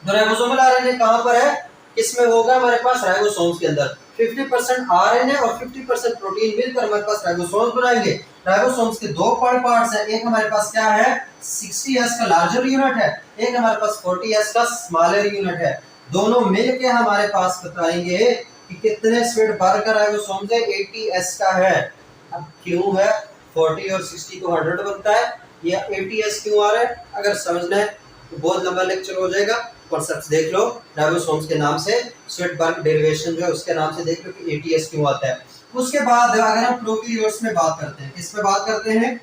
तो राइबोसोमल आरएनए कहां पर है, किसमें होगा, हमारे पास राइबोसोम्स के अंदर। 50% आरएनए और 50% प्रोटीन मिलकर हमारे पास राइबोसोम्स बनाएंगे। राइबोसोम्स के दो पार्ट्स हैं, एक हमारे पास क्या है, 60s का लार्जर यूनिट है, एक हमारे पास 40s का स्मॉलर यूनिट है। दोनों मिलके हमारे पास बताएंगे कि कितने स्प्लिट बार का राइबोसोम्स है, 80s का है। अब क्यों है 40 और 60 को 100 बनता है, या 80s क्यों आ रहा है, अगर समझना है तो बहुत लंबा लेक्चर हो जाएगा। कॉन्सेप्ट्स देख लो राइबोसोम्स के नाम से, स्वेटबर्ग डेरिवेशन जो है उसके नाम से देख लो कि 80s क्यों आता है। उसके बाद अगर हम प्रोकैरियोट्स में बात करते हैं, किस में बात करते हैं,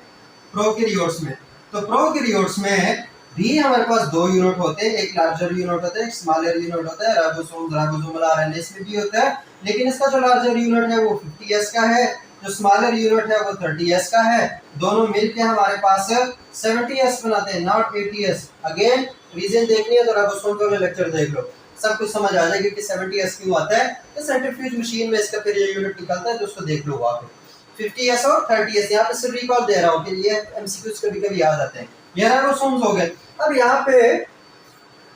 प्रोकैरियोट्स में। तो प्रोकैरियोट्स में भी हमारे पास दो यूनिट होते हैं, एक लार्जर यूनिट होता है, एक स्मॉलर यूनिट होता है। राइबोसोमल आरएनए में भी होता है, लेकिन इसका जो लार्जर यूनिट है वो 50s का है, जो स्मॉलर यूनिट है वो 30s का है। दोनों मिलके हमारे पास 70s बनाते हैं, नॉट 80s। अगेन रीजन देखनी है तो राइबोसोम का लेक्चर देख लो, सब कुछ समझ आ जाएगा कि 70s क्यों आता है। तो सेंट्रीफ्यूज मशीन में इसका फिर ये यूनिट निकलता है, तो उसको देख लो वहां पे 50s और 30s। यहाँ पे सिर्फ रिकॉल दे रहा हूँ कि ये एमसीक्यूज कभी-कभी याद आते हैं। ये राइबोसोम्स हो गए। अब यहाँ पे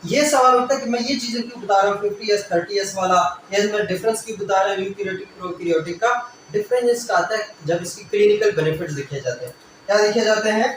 ये सवाल उठता है कि मैं ये चीजें क्यों बता रहा हूँ, 50s 30s वाला, या मैं डिफरेंस क्यों बता रहा हूँ यूकैरियोटिक प्रोकैरियोटिक का। डिफरेंस इसका आता है जब इसकी क्लिनिकल बेनिफिट्स लिखे जाते हैं। क्या लिखे जाते हैं,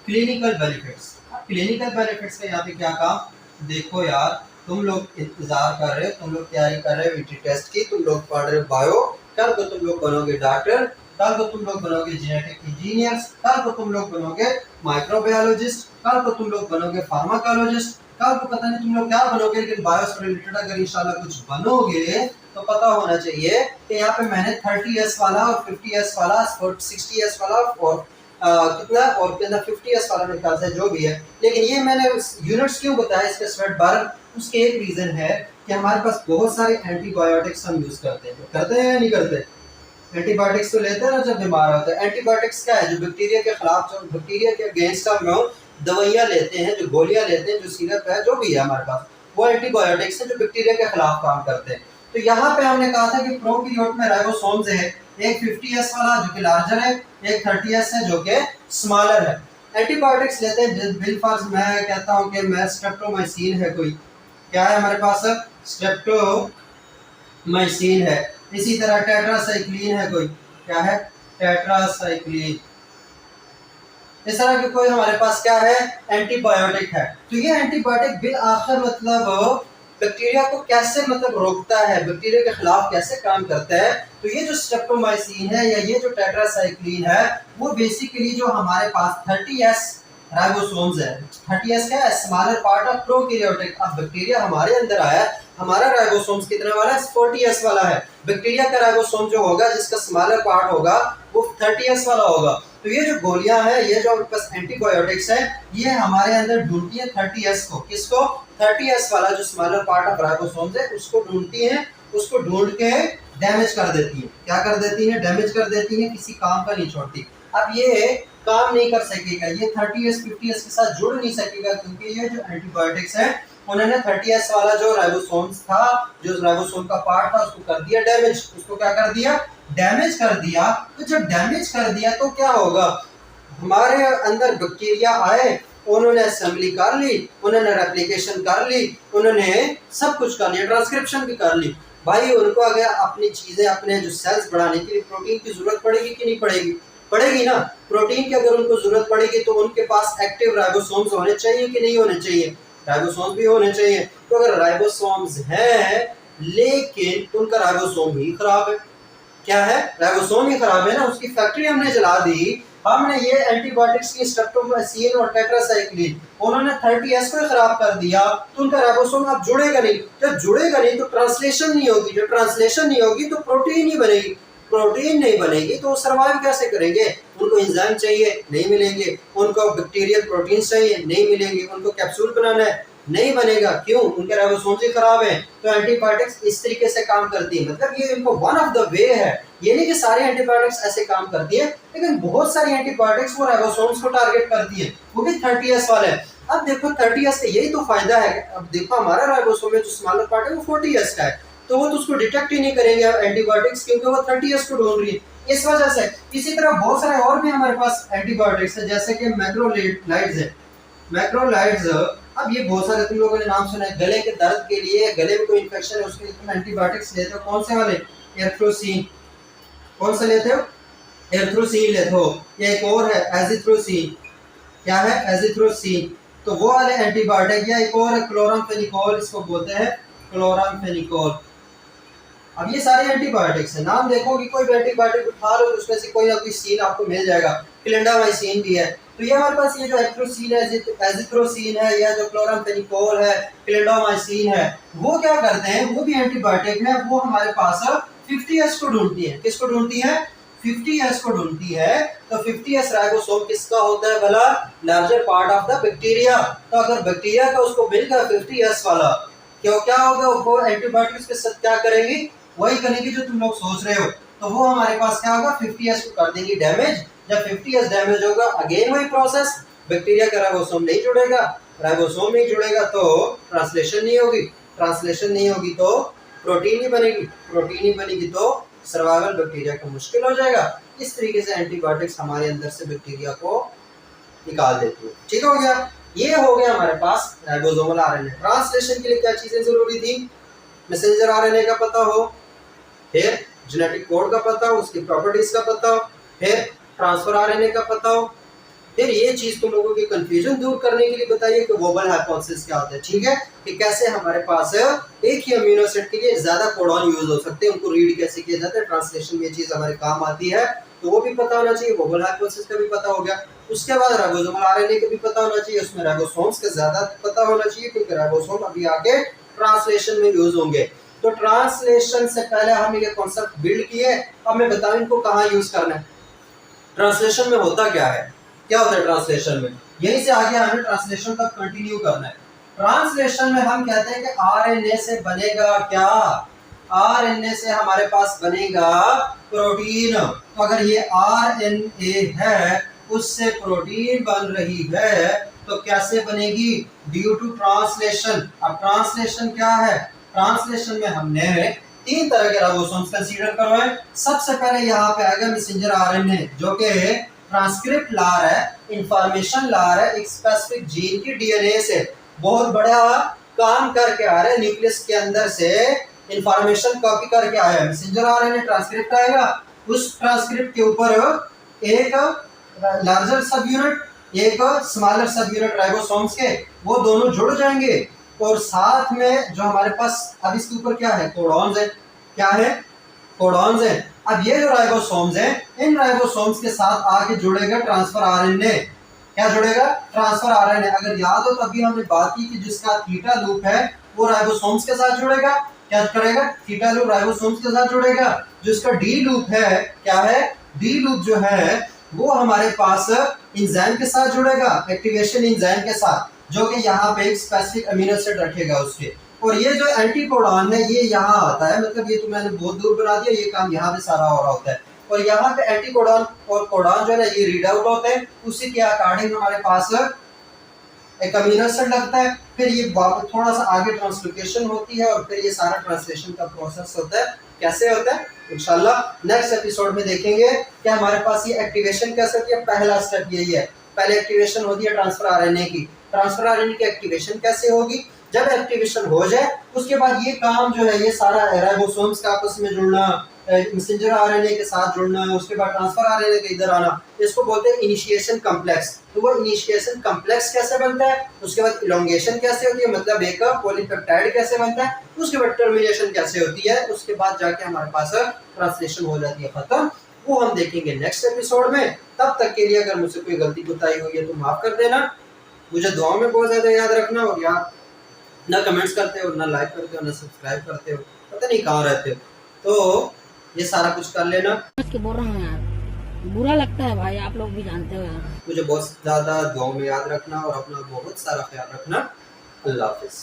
क्लिनिकल बेनिफिट्स। क्लिनिकल बेनिफिट्स का यहाँ पे क्या काम, देखो यार तुम लोग इंतजार कर रहे हो, तुम लोग तैयारी कर रहे हो वीटी टेस्ट की, तुम लोग पढ़ रहे हो बायो, कल को तुम लोग बनोगे डॉक्टर, कल को तुम लोग बनोगे जेनेटिक इंजीनियर्स, कल को तुम लोग बनोगे माइक्रोबायोलॉजिस्ट, कल को तुम लोग बनोगे फार्माकोलॉजिस्ट, कल को पता नहीं तुम लोग क्या बनोगे, लेकिन बायो से रिलेटेड अगर इंशाल्लाह कुछ बनोगे तो पता होना चाहिए कि यहाँ पे मैंने 30s वाला और 50s वाला और 60s वाला और कितना और के अंदर 50s वाला मेरे ख्याल से जो भी है। लेकिन ये मैंने यूनिट्स क्यों बताया इसके स्वेट बार, उसके एक रीज़न है कि हमारे पास बहुत सारे एंटीबायोटिक्स हम यूज़ करते हैं या नहीं करते। एंटीबायोटिक्स तो लेते हैं ना जब बीमार होते हैं। एंटीबायोटिक्स क्या है, जो बैक्टीरिया के खिलाफ, जो बैक्टीरिया के अगेंस्ट हम दवाइयाँ लेते हैं, जो गोलियाँ लेते हैं, जो सिरप है, जो भी है हमारे पास, वो एंटीबायोटिक्स है जो बैक्टीरिया के खिलाफ काम करते हैं। तो यहाँ पे हमने कहा था कि प्रोकैरियोट में राइबोसोम्स है, एक 50s वाला जो कि लार्जर है, एक 30s है जो कि स्मॉलर है। एंटीबायोटिक्स लेते हैं बिलफर्ज मैं कहता हूँ कि मैं स्ट्रेप्टोमाइसिन है, कोई क्या है हमारे पास, स्ट्रेप्टोमाइसिन है। इसी तरह टेट्रासाइक्लिन है, कोई क्या है, टेट्रासाइक्लिन। इस तरह के कोई हमारे पास क्या है, एंटीबायोटिक है। तो ये एंटीबायोटिक बिल आखिर मतलब बैक्टीरिया को कैसे मतलब रोकता है, बैक्टीरिया के खिलाफ कैसे काम करता है। तो ये जो स्ट्रेप्टोमाइसिन है या ये जो टेट्रासाइक्लिन है, वो बेसिकली जो हमारे पास 30s राइबोसोम्स है। 30s क्या है, स्मॉलर पार्ट ऑफ प्रोकैरियोटिक। अब बैक्टीरिया हमारे अंदर आया, हमारा राइबोसोम्स कितने वाला है, 40s वाला है। बैक्टीरिया का राइबोसोम जो होगा जिसका स्मॉलर पार्ट होगा वो 30s वाला होगा। तो ये जो गोलियां हैं, ये जो बस एंटीबायोटिक्स है, ये हमारे अंदर ढूंढती है 30s को। किसको, 30s वाला जो स्मॉलर पार्ट ऑफ राइबोसोम्स है उसको ढूंढती है, उसको ढूंढ के डैमेज कर देती है। क्या कर देती है, डैमेज कर देती है, किसी काम का नहीं छोड़ती। अब ये काम नहीं कर सकेगा, ये 30s 50s के साथ जुड़ नहीं सकेगा, क्योंकि ये जो एंटीबायोटिक्स है उन्होंने 30s वाला जो राइबोसोम्स था, जो राइबोसोम का पार्ट था, उसको कर दिया डैमेज। उसको क्या कर दिया, डैमेज कर दिया। तो जब डैमेज कर दिया तो क्या होगा, हमारे अंदर बैक्टीरिया आए, उन्होंने असेंबली कर ली, उन्होंने रेप्लिकेशन कर ली, उन्होंने सब कुछ कर लिया, ट्रांसक्रिप्शन भी कर ली। भाई उनको अगर अपनी चीजें, अपने जो सेल्स बढ़ाने के लिए प्रोटीन की जरूरत पड़ेगी कि नहीं पड़ेगी, पड़ेगी ना। प्रोटीन की अगर उनको जरूरत पड़ेगी तो उनके पास एक्टिव राइबोसोम्स होने चाहिए कि नहीं होने चाहिए, राइबोसोम्स भी होने चाहिए। तो अगर राइबोसोम्स हैं लेकिन उनका राइबोसोम ही खराब है, क्या है, राइबोसोम ही खराब है ना, उसकी फैक्ट्री हमने जला दी। हमने ये एंटीबायोटिक्स की स्ट्रेप्टोमाइसिन और टेट्रासाइक्लिन, उन्होंने 30s को खराब कर दिया, तो उनका राइबोसोम अब जुड़ेगा नहीं। जब जुड़ेगा नहीं तो ट्रांसलेशन नहीं होगी, जब ट्रांसलेशन नहीं होगी तो प्रोटीन नहीं बनेगी, प्रोटीन नहीं बनेगी तो सर्वाइव कैसे करेंगे। उनको एंजाइम चाहिए, नहीं मिलेंगे। उनको बैक्टीरियल प्रोटीन चाहिए, नहीं मिलेंगे। उनको कैप्सूल बनाना है, नहीं बनेगा। क्यों, उनके राइबोसोम्स ही खराब है। तो एंटीबायोटिक्स इस तरीके से काम करती है, मतलब ये इनको वन ऑफ द वे है। ये नहीं कि सारी एंटीबायोटिक्स ऐसे काम करती है, लेकिन बहुत सारी एंटीबायोटिक्स वो राइबोसोम्स को टारगेट करती है, वो भी 30s वाले। अब देखो 30s का यही तो फायदा है। अब देखो हमारा राइबोसोम में जो स्मॉलर पार्ट है वो 40s का है, तो वो तो उसको डिटेक्ट ही नहीं करेंगे एंटीबायोटिक्स, क्योंकि वो 30s को ढूंढ रही है, इस वजह से। इसी तरह बहुत सारे और भी हमारे पास एंटीबायोटिक्स है, जैसे कि मैक्रोलाइड्स है। मैक्रोलाइड्स, अब ये बहुत सारे तुम लोगों ने नाम सुना है, गले के दर्द के लिए, गले में कोई इन्फेक्शन है उसके लिए तुम एंटीबायोटिक्स लेते हो, कौन से वाले, एरिथ्रोसिन। कौन से लेते हो, एरिथ्रोसिन लेते हो। या एक और है एजिथ्रोसिन, क्या है, एजिथ्रोसिन। तो वो वाले एंटीबायोटिक। या एक और है क्लोरामफेनिकोल, इसको बोलते हैं क्लोरामफेनिकोल। अब ये सारे एंटीबायोटिक्स हैं, नाम देखो कि कोई भी एंटीबायोटिक उठा लो तो उसमें से कोई ना कोई सीन आपको मिल जाएगा। क्लिंडामाइसिन भी है। तो ये हमारे पास ये जो एरिथ्रोसिन है, एजिथ्रोसिन है, या जो क्लोरामफेनिकोल है, क्लिंडामाइसिन है, वो क्या करते हैं, वो भी एंटीबायोटिक है। वो हमारे पास 50s को ढूंढती है। किसको ढूंढती है, 50s को ढूंढती है। तो 50s राइबोसोम किसका होता है भला, larger part of the bacteria. तो अगर बैक्टीरिया का उसको मिल गया 50s वाला, क्यों क्या होगा, वो एंटीबायोटिक्स के साथ क्या करेंगी, वही करेंगे जो तुम लोग सोच रहे हो। तो वो हमारे पास क्या होगा, 50s को कर देंगे डैमेज। जब 50s डैमेज होगा, अगेन वही प्रोसेस, बैक्टीरिया का राइबोसोम नहीं जुड़ेगा, राइबोसोम नहीं जुड़ेगा तो ट्रांसलेशन नहीं होगी, ट्रांसलेशन नहीं होगी तो प्रोटीन नहीं बनेगी, प्रोटीन नहीं बनेगी तो सर्वाइवल बैक्टीरिया को मुश्किल हो जाएगा। इस तरीके से एंटीबायोटिक्स हमारे अंदर से बैक्टीरिया को निकाल देती है। ठीक हो गया, ये हो गया हमारे पास राइबोसोमल आरएनए। ट्रांसलेशन के लिए क्या चीजें जरूरी थी, मैसेंजर आरएनए का पता हो, फिर जेनेटिक कोड का पता हो, उसकी प्रॉपर्टीज का पता हो, फिर ट्रांसफर आरएनए का पता हो। फिर ये चीज तुम लोगों की कंफ्यूजन दूर करने के लिए बताइए कि वोबल हाइपोथेसिस क्या होता है। ठीक है, कि कैसे हमारे पास एक ही अमीनो एसिड के लिए ज्यादा कोडॉन यूज हो सकते हैं, उनको रीड कैसे किया जाता है, ट्रांसलेशन में ये चीज हमारे काम आती है, तो वो भी पता होना चाहिए। वोबल हाइपोथेसिस का भी पता हो गया। उसके बाद राइबोसोमल आरएनए का भी पता होना चाहिए, उसमें राइबोसोम्स का ज्यादा पता होना चाहिए, क्योंकि राइबोसोम अभी आगे ट्रांसलेशन में यूज होंगे। तो ट्रांसलेशन से पहले हम ये कॉन्सेप्ट बिल्ड किए, अब मैं बताऊं इनको कहाँ यूज करना है। ट्रांसलेशन में होता क्या है, क्या होता है ट्रांसलेशन में, यहीं से आगे हमें ट्रांसलेशन तक कंटिन्यू करना है। ट्रांसलेशन में हम कहते हैं कि आरएनए से बनेगा क्या, आरएनए से हमारे पास बनेगा प्रोटीन। तो अगर ये आरएनए है उससे प्रोटीन बन रही है तो कैसे बनेगी, ड्यू टू ट्रांसलेशन। अब ट्रांसलेशन क्या है, ट्रांसलेशन में हमने 3 तरह के राइबोसोम्स कंसीडर करो है। सबसे पहले यहाँ पे आएगा मैसेंजर आरएनए जो कि ट्रांसक्रिप्ट ला रहा है, इंफॉर्मेशन ला रहा है एक स्पेसिफिक जीन की डीएनए से, बहुत बड़ा काम करके आ रहा है, न्यूक्लियस के अंदर से इंफॉर्मेशन कॉपी करके आया है। मैसेंजर आरएनए ट्रांसक्रिप्ट आएगा, उस ट्रांसक्रिप्ट के ऊपर एक लार्जर सब यूनिट, एक स्मॉलर सब यूनिट राइबोसोम्स के, वो दोनों जुड़ जाएंगे और साथ में जो हमारे पास अब इसके ऊपर क्या है, कोडॉन्स है, क्या है, कोडॉन्स है। अब ये जो राइबोसोम्स हैं, इन राइबोसोम्स के साथ आके जुड़ेगा ट्रांसफर आरएनए, क्या जुड़ेगा, ट्रांसफर आरएनए। अगर याद हो तो अभी हमने बात की कि जिसका थीटा लूप है वो राइबोसोम्स के साथ जुड़ेगा, क्या करेगा, थीटा लूप राइबोसोम्स के साथ जुड़ेगा। जो इसका डी लूप है, क्या है, डी लूप जो है वो हमारे पास एंजाइम के साथ जुड़ेगा, एक्टिवेशन एंजाइम के साथ, जो कि यहाँ पे एक स्पेसिफिक अमीनो एसिड रखेगा उसके। और ये जो एंटीकोडॉन है ये यहाँ आता है, मतलब ये तो मैंने बहुत दूर बना दिया, ये काम यहाँ पे सारा हो रहा होता है। और यहाँ पे एंटीकोडॉन और कोडॉन जो है ना ये रीड आउट होते हैं, उसी के अकॉर्डिंग हमारे पास एक अमीनो एसिड लगता है, फिर ये थोड़ा सा आगे ट्रांसलोकेशन होती है और फिर ये सारा ट्रांसलेशन का प्रोसेस होता है। कैसे होता है इंशाल्लाह नेक्स्ट एपिसोड में देखेंगे कि हमारे पास ये एक्टिवेशन कैसे होती है। पहला स्टेप यही है, पहले एक्टिवेशन होती है ट्रांसफर आरएनए की। ट्रांसफर आरएनए की एक्टिवेशन कैसे होगी, जब एक्टिवेशन हो जाए उसके बाद ये काम जो है ये सारा राइबोसोम्स का आपस में जुड़ना, मैसेंजर आरएनए के साथ जुड़ना, उसके बाद ट्रांसफर आरएनए के इधर आना, इसको बोलते हैं इनिशिएशन कॉम्प्लेक्स। तो वो इनिशिएशन कॉम्प्लेक्स कैसे बनता है, उसके बाद इलोंगेशन कैसे होती है, मतलब एक पॉलीपेप्टाइड कैसे बनता है, उसके बाद टर्मिनेशन कैसे होती है, उसके बाद जाके हमारे पास ट्रांसलेशन हो जाती है खत्म। वो हम देखेंगे नेक्स्ट एपिसोड में। तब तक के लिए अगर मुझसे कोई गलती बताई हुई है तो माफ कर देना, मुझे दुआ में बहुत ज्यादा याद रखना। और यार ना कमेंट्स करते हो, ना लाइक करते हो, ना सब्सक्राइब करते हो, पता नहीं कहाँ रहते हो, तो ये सारा कुछ कर लेना। बोल रहा हूँ यार, बुरा लगता है भाई, आप लोग भी जानते हो यार। मुझे बहुत ज्यादा दुआ में याद रखना और अपना बहुत सारा ख्याल रखना। अल्लाह हाफिज।